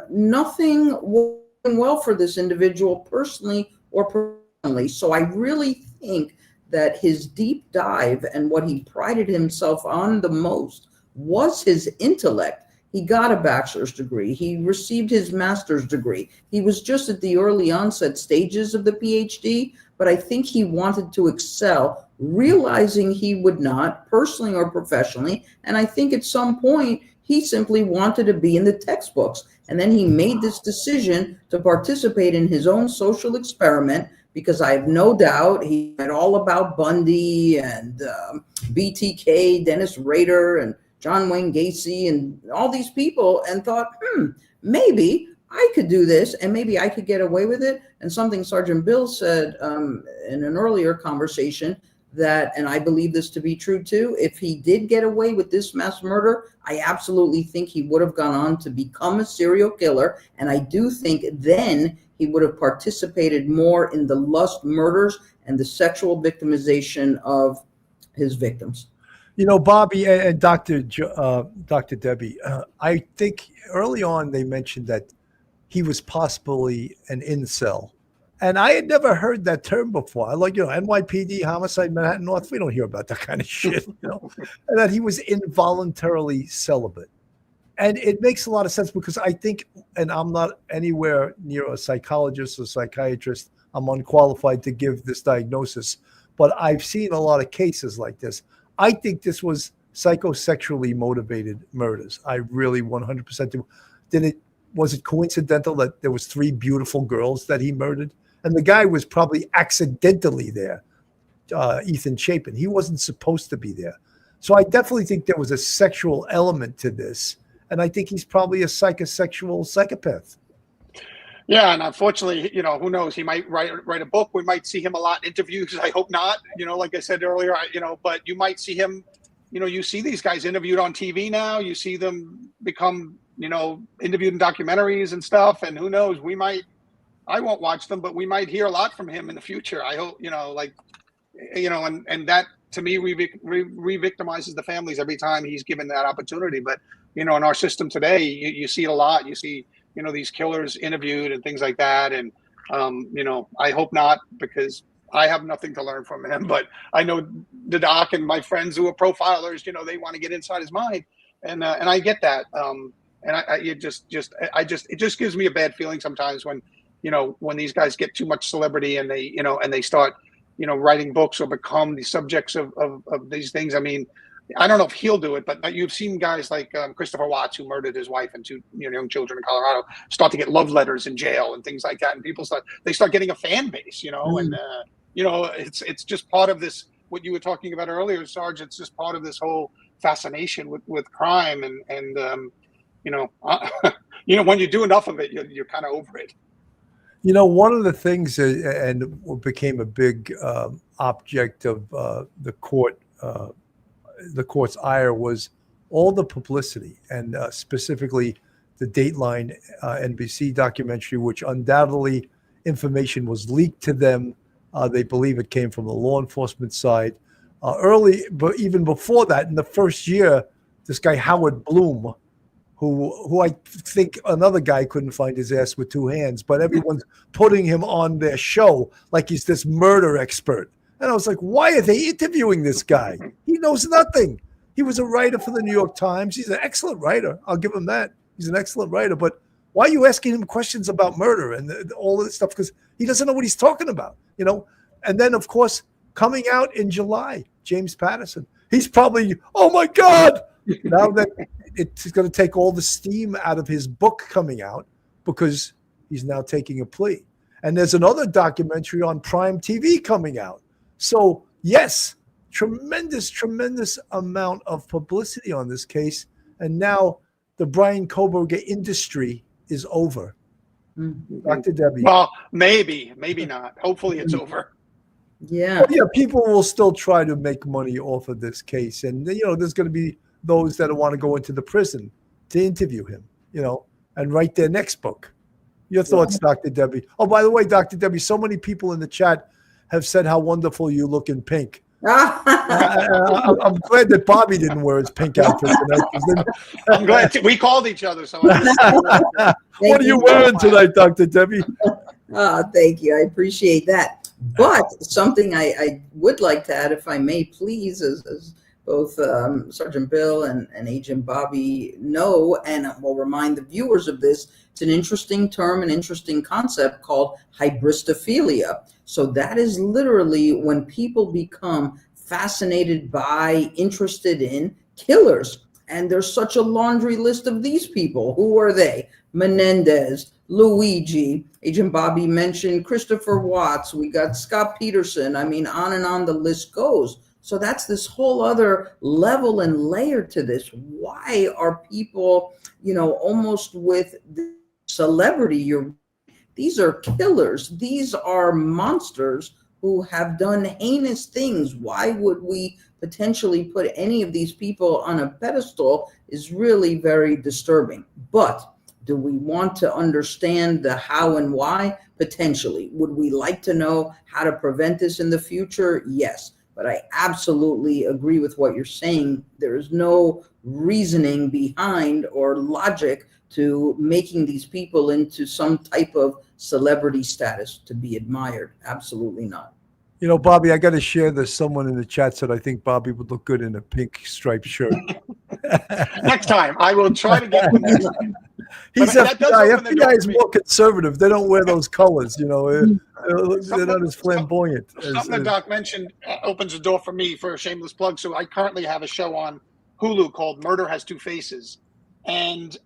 nothing was going well for this individual personally or professionally. So I really think that his deep dive and what he prided himself on the most was his intellect. He got a bachelor's degree. He received his master's degree. He was just at the early onset stages of the PhD, but I think he wanted to excel, realizing he would not, personally or professionally. And I think at some point, he simply wanted to be in the textbooks. And then he made this decision to participate in his own social experiment, because I have no doubt he read all about Bundy and BTK, Dennis Rader, and John Wayne Gacy, and all these people, and thought, maybe I could do this, and maybe I could get away with it. And something Sergeant Bill said in an earlier conversation, that, and I believe this to be true too, if he did get away with this mass murder, I absolutely think he would have gone on to become a serial killer. And I do think then he would have participated more in the lust murders and the sexual victimization of his victims. You know, Bobby and Dr. Debbie, I think early on they mentioned that he was possibly an incel. And I had never heard that term before. I like, NYPD, homicide, Manhattan North. We don't hear about that kind of shit, and that he was involuntarily celibate. And it makes a lot of sense because I think, and I'm not anywhere near a psychologist or psychiatrist, I'm unqualified to give this diagnosis, but I've seen a lot of cases like this. I think this was psychosexually motivated murders. I really 100% do. Was it coincidental that there was 3 beautiful girls that he murdered? And the guy was probably accidentally there, Ethan Chapin. He wasn't supposed to be there. So I definitely think there was a sexual element to this. And I think he's probably a psychosexual psychopath. Yeah, and unfortunately, who knows? He might write a book. We might see him a lot in interviews. I hope not. Like I said earlier, but you might see him. You see these guys interviewed on TV now. You see them become, interviewed in documentaries and stuff. And who knows? I won't watch them, but we might hear a lot from him in the future. I hope, and that to me re-victimizes the families every time he's given that opportunity. But, in our system today, you see it a lot. You see, these killers interviewed and things like that. And, I hope not, because I have nothing to learn from him. But I know the doc and my friends who are profilers, they want to get inside his mind. And I get that. And it just gives me a bad feeling sometimes when, when these guys get too much celebrity and they, and they start, writing books or become the subjects of these things. I mean, I don't know if he'll do it, but you've seen guys like Christopher Watts, who murdered his wife and 2 young children in Colorado, start to get love letters in jail and things like that. And people start getting a fan base, and it's just part of this, what you were talking about earlier, Sarge. It's just part of this whole fascination with crime, and when you do enough of it, you're kind of over it. One of the things, and what became a big object of the court's ire, was all the publicity, and specifically the Dateline NBC documentary, which undoubtedly information was leaked to them. They believe it came from the law enforcement side. Early, but even before that, in the first year, this guy Howard Bloom, who I think another guy couldn't find his ass with two hands, but everyone's putting him on their show like he's this murder expert. And I was like, why are they interviewing this guy? He knows nothing. He was a writer for the New York Times. He's an excellent writer. I'll give him that. He's an excellent writer. But why are you asking him questions about murder and all of this stuff? Because he doesn't know what he's talking about, And then, of course, coming out in July, James Patterson. He's probably, oh, my God. Now that it's going to take all the steam out of his book coming out because he's now taking a plea. And there's another documentary on Prime TV coming out. So, yes, tremendous amount of publicity on this case. And now the Bryan Kohberger industry is over. Dr. Debbie. Well, maybe not. Hopefully it's over. Yeah. Yeah, people will still try to make money off of this case. And, there's going to be those that want to go into the prison to interview him, and write their next book. Your thoughts, Dr. Debbie? Oh, by the way, Dr. Debbie, so many people in the chat have said how wonderful you look in pink. I'm glad that Bobby didn't wear his pink outfit tonight. I'm glad we called each other. So what are you wearing tonight, Dr. Debbie? Thank you. I appreciate that. But something I would like to add, if I may, please, as both Sergeant Bill and Agent Bobby know, and will remind the viewers of this, it's an interesting term, an interesting concept called hybristophilia. So that is literally when people become fascinated by, interested in killers. And there's such a laundry list of these people. Who are they? Menendez, Luigi, Agent Bobby mentioned Christopher Watts. We got Scott Peterson. I mean, on and on the list goes. So that's this whole other level and layer to this. Why are people, almost with the celebrity? These are killers. These are monsters who have done heinous things. Why would we potentially put any of these people on a pedestal is really very disturbing. But do we want to understand the how and why? Potentially. Would we like to know how to prevent this in the future? Yes. But I absolutely agree with what you're saying. There is no reasoning behind or logic to making these people into some type of celebrity status to be admired. Absolutely not. Bobby, I got to share this. Someone in the chat said, I think Bobby would look good in a pink striped shirt. Next time. I will try to get one next time. He's FBI. FBI is more conservative. They don't wear those colors, They're not as flamboyant. Something that Doc mentioned opens the door for me for a shameless plug. So I currently have a show on Hulu called Murder Has Two Faces. And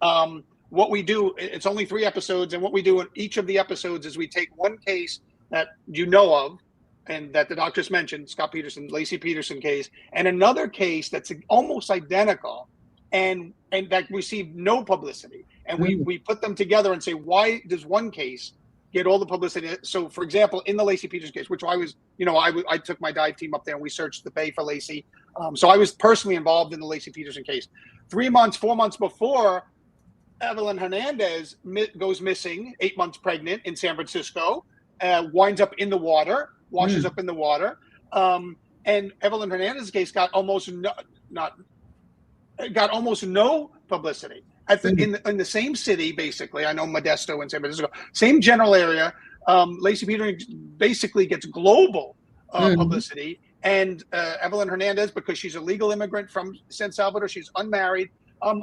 what we do, it's only 3 episodes. And what we do in each of the episodes is we take one case that you know of and that the doc just mentioned, Scott Peterson, Lacey Peterson case, and another case that's almost identical and that received no publicity. And we put them together and say, why does one case get all the publicity? So, for example, in the Lacey Peterson case, which I was, I took my dive team up there and we searched the Bay for Lacey. So I was personally involved in the Lacey Peterson case. 4 months before, Evelyn Hernandez goes missing, 8 months pregnant in San Francisco, winds up in the water, washes up in the water. And Evelyn Hernandez's case got almost no publicity. In the same city, basically. I know Modesto and San Francisco, same general area. Lacey Peterson basically gets global publicity. And Evelyn Hernandez, because she's a legal immigrant from San Salvador, she's unmarried,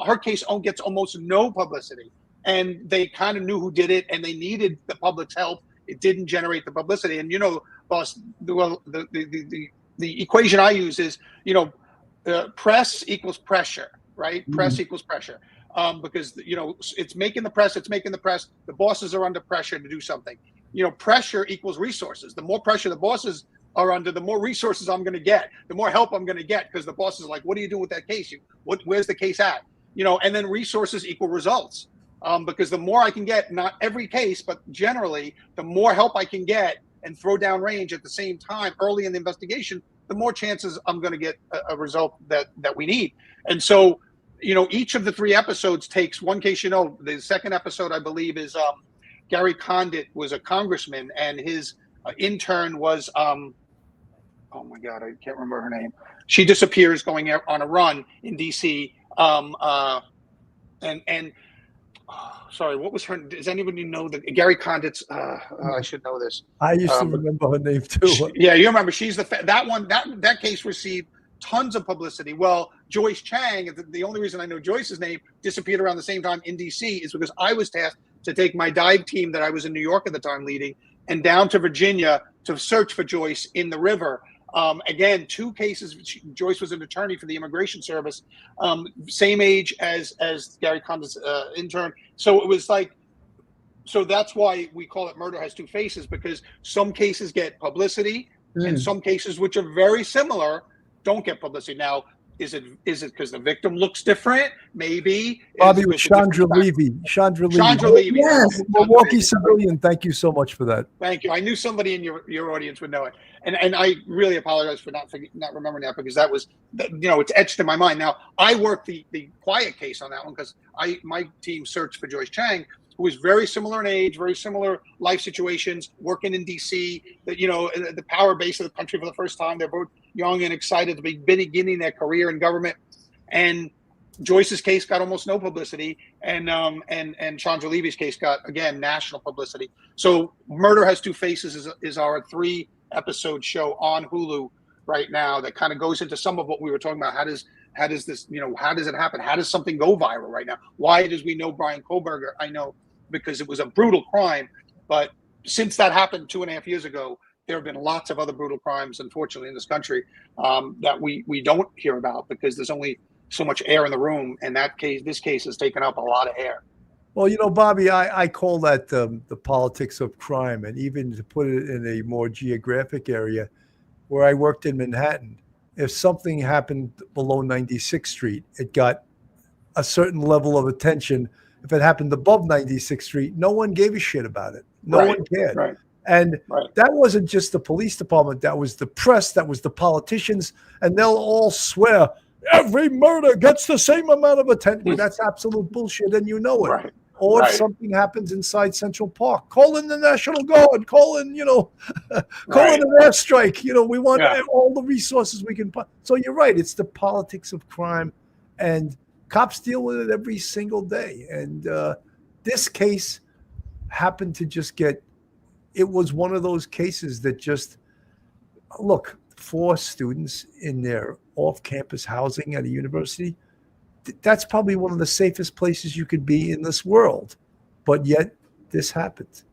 her case gets almost no publicity. And they kind of knew who did it, and they needed the public's help. It didn't generate the publicity. And, boss, the equation I use is, press equals pressure, right? Press equals pressure. Because, it's making the press. The bosses are under pressure to do something. pressure equals resources. The more pressure the bosses are under, the more resources I'm going to get, the more help I'm going to get, because the boss is like, what do you do with that case? Where's the case at? And then resources equal results. Because the more I can get, not every case, but generally, the more help I can get and throw down range at the same time early in the investigation, the more chances I'm going to get a result that we need. And so, each of the 3 episodes takes one case. The second episode, I believe, is Gary Condit was a congressman, and his intern was, oh my God, I can't remember her name. She disappears going out on a run in D.C. Sorry, what was her? Does anybody know Gary Condit's? I should know this. I used to remember her name too. Yeah, you remember? She's that case received tons of publicity. Well, Joyce Chang, the only reason I know Joyce's name, disappeared around the same time in D.C. is because I was tasked to take my dive team that I was in New York at the time leading and down to Virginia to search for Joyce in the river. Again, 2 cases. Joyce was an attorney for the Immigration Service, same age as Gary Condit's intern. So it was like, so that's why we call it Murder Has Two Faces, because some cases get publicity and some cases, which are very similar, don't get publicity. Now, is it because the victim looks different? Maybe. Bobby, with Chandra Levy. Chandra Levy. Yes. Milwaukee civilian. Thank you so much for that. Thank you. I knew somebody in your audience would know it, and I really apologize for not remembering that, because that was, it's etched in my mind. Now, I worked the quiet case on that one because my team searched for Joyce Chang, who was very similar in age, very similar life situations, working in D.C., the power base of the country for the first time. They're both young and excited to be beginning their career in government. And Joyce's case got almost no publicity, and Chandra Levy's case got, again, national publicity. So Murder Has Two Faces is our 3-episode show on Hulu right now that kind of goes into some of what we were talking about. How does this, how does it happen? How does something go viral right now? Why does we know Bryan Kohberger? I know because it was a brutal crime, but since that happened 2.5 years ago, there have been lots of other brutal crimes, unfortunately, in this country that we don't hear about because there's only so much air in the room, and this case has taken up a lot of air. Well, Bobby, I call that the politics of crime, and even to put it in a more geographic area, where I worked in Manhattan, if something happened below 96th Street, it got a certain level of attention. If it happened above 96th Street, no one gave a shit about it. No one cared. Right. And that wasn't just the police department. That was the press. That was the politicians. And they'll all swear every murder gets the same amount of attention. That's absolute bullshit, and you know it. Right. Or if something happens inside Central Park, call in the National Guard, call in, call in an airstrike. We want all the resources we can. So you're right. It's the politics of crime, and cops deal with it every single day. And this case happened to just it was one of those cases that just, look, 4 students in their off-campus housing at a university, that's probably one of the safest places you could be in this world. But yet this happened.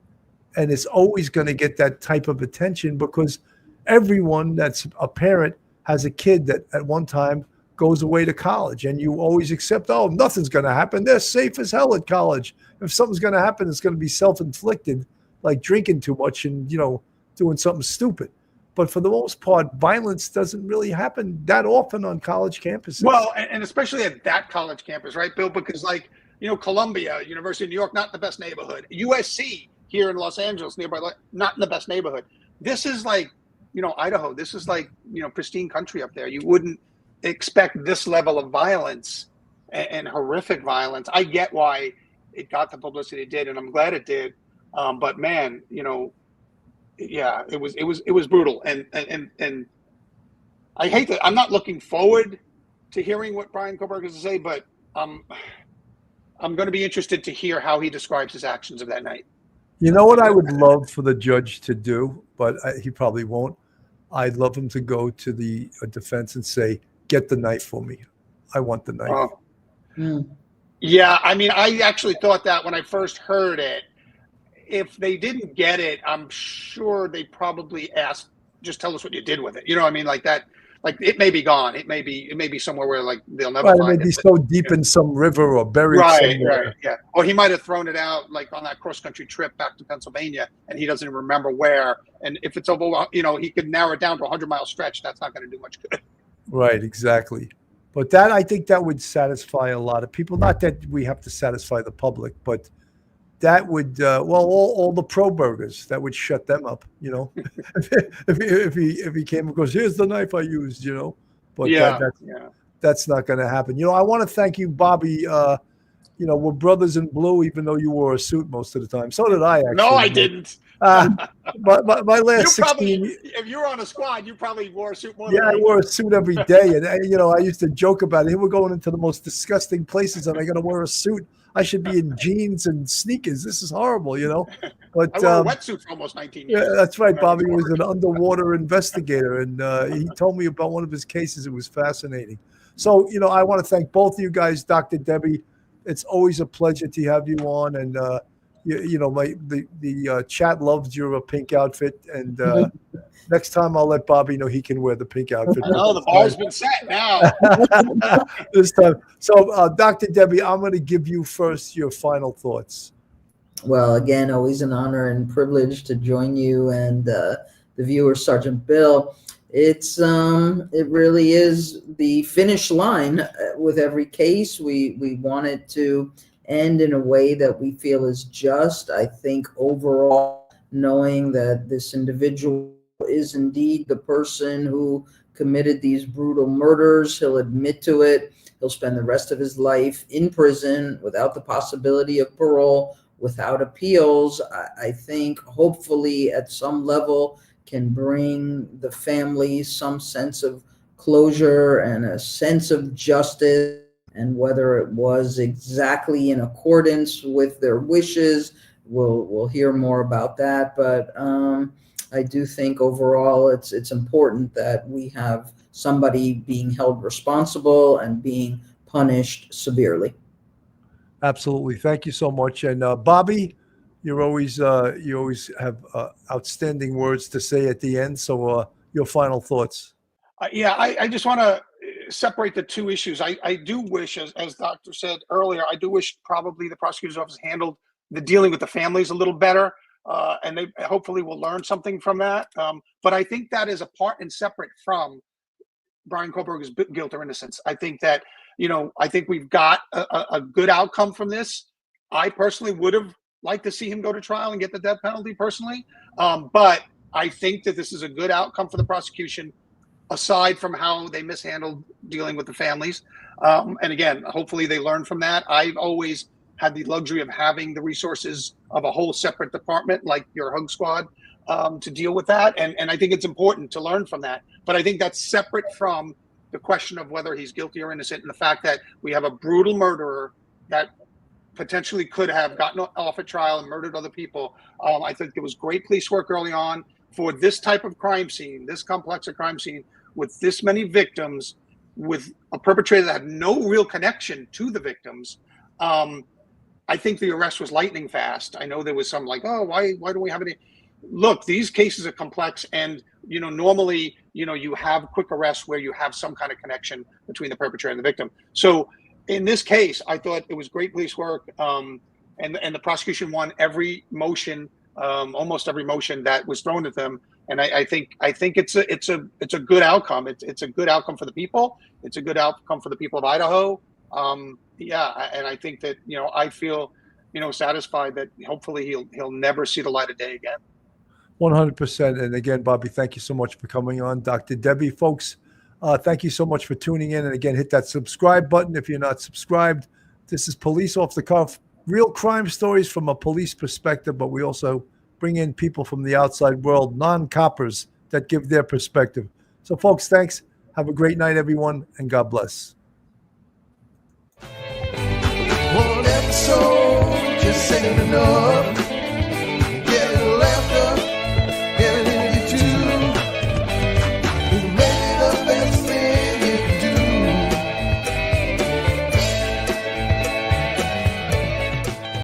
And it's always going to get that type of attention because everyone that's a parent has a kid that at one time goes away to college, and you always accept, nothing's going to happen. They're safe as hell at college. If something's going to happen, it's going to be self-inflicted, like drinking too much and, doing something stupid. But for the most part, violence doesn't really happen that often on college campuses. Well, and especially at that college campus, right, Bill? Because Columbia, University of New York, not the best neighborhood. USC here in Los Angeles, nearby, not in the best neighborhood. This is like, Idaho. This is like, pristine country up there. You wouldn't expect this level of violence and horrific violence. I get why it got the publicity it did, and I'm glad it did. But man, it was brutal, and I hate that. I'm not looking forward to hearing what Bryan Kohberger has to say, but I'm going to be interested to hear how he describes his actions of that night. You know what I would love for the judge to do, but he probably won't. I'd love him to go to the defense and say, "Get the knife for me. I want the knife." Yeah, I mean, I actually thought that when I first heard it. If they didn't get it, I'm sure they probably asked, just tell us what you did with it. Like that. like it may be gone. It may be somewhere where like they'll never Right, it find may it. be so deep in some river or buried somewhere. Right, yeah. Or he might have thrown it out like on that cross country trip back to Pennsylvania, and he doesn't even remember where. And if it's over, he could narrow it down to a 100-mile stretch. That's not going to do much good. Right, exactly. But that, I think that would satisfy a lot of people. Not that we have to satisfy the public, but that would, all the pro-burgers, that would shut them up, if he came and goes, here's the knife I used, But that's not going to happen. I want to thank you, Bobby. We're brothers in blue, even though you wore a suit most of the time. So did I, actually. No, I didn't. My last 16 years. If you were on a squad, you probably wore a suit more than I me. wore a suit every day. And, I used to joke about it. Here we're going into the most disgusting places, and I got to wear a suit. I should be in jeans and sneakers. This is horrible, But I wore a wetsuit for almost 19 years. Yeah, that's right. Bobby was an underwater investigator, and he told me about one of his cases. It was fascinating. So, I want to thank both of you guys, Dr. Debbie. It's always a pleasure to have you on, and the chat loves your pink outfit, and next time I'll let Bobby know he can wear the pink outfit. No, the bar's been set now. This time. So, Dr. Debbie, I'm going to give you first your final thoughts. Well, again, always an honor and privilege to join you and the viewer, Sergeant Bill. It really is the finish line with every case. We want it to end in a way that we feel is just. I think overall, knowing that this individual is indeed the person who committed these brutal murders, he'll admit to it. He'll spend the rest of his life in prison without the possibility of parole, without appeals. I think hopefully at some level can bring the family some sense of closure and a sense of justice, and whether it was exactly in accordance with their wishes, we'll hear more about that. But I do think overall it's important that we have somebody being held responsible and being punished severely. Absolutely. Thank you so much. And Bobby, you always have outstanding words to say at the end. So your final thoughts. I just want to separate the two issues. I do wish, as Doctor said earlier, I do wish probably the prosecutor's office handled the dealing with the families a little better. And they hopefully will learn something from that. But I think that is apart and separate from Bryan Kohberger's guilt or innocence. I think that, I think we've got a good outcome from this. I personally would have liked to see him go to trial and get the death penalty personally. But I think that this is a good outcome for the prosecution, aside from how they mishandled dealing with the families. And again, hopefully they learn from that. I've always had the luxury of having the resources of a whole separate department like your Hug Squad to deal with that. And I think it's important to learn from that. But I think that's separate from the question of whether he's guilty or innocent, and the fact that we have a brutal murderer that potentially could have gotten off at trial and murdered other people. I think it was great police work early on for this type of crime scene, this complex of crime scene with this many victims, with a perpetrator that had no real connection to the victims. I think the arrest was lightning fast. I know there was some like, oh, why do we have any? Look, these cases are complex, and normally, you have quick arrests where you have some kind of connection between the perpetrator and the victim. So in this case, I thought it was great police work, and the prosecution won every motion, almost every motion that was thrown at them. And I think it's a good outcome. It's a good outcome for the people. It's a good outcome for the people of Idaho. And I think that I feel satisfied that hopefully he'll never see the light of day again. 100%. And again, Bobby, thank you so much for coming on. Dr. Debbie, folks, thank you so much for tuning in. And again, hit that subscribe button if you're not subscribed. This is Police Off the Cuff, real crime stories from a police perspective, but we also bring in people from the outside world, non-coppers that give their perspective. So, folks, thanks. Have a great night, everyone, and God bless. One episode just ain't enough.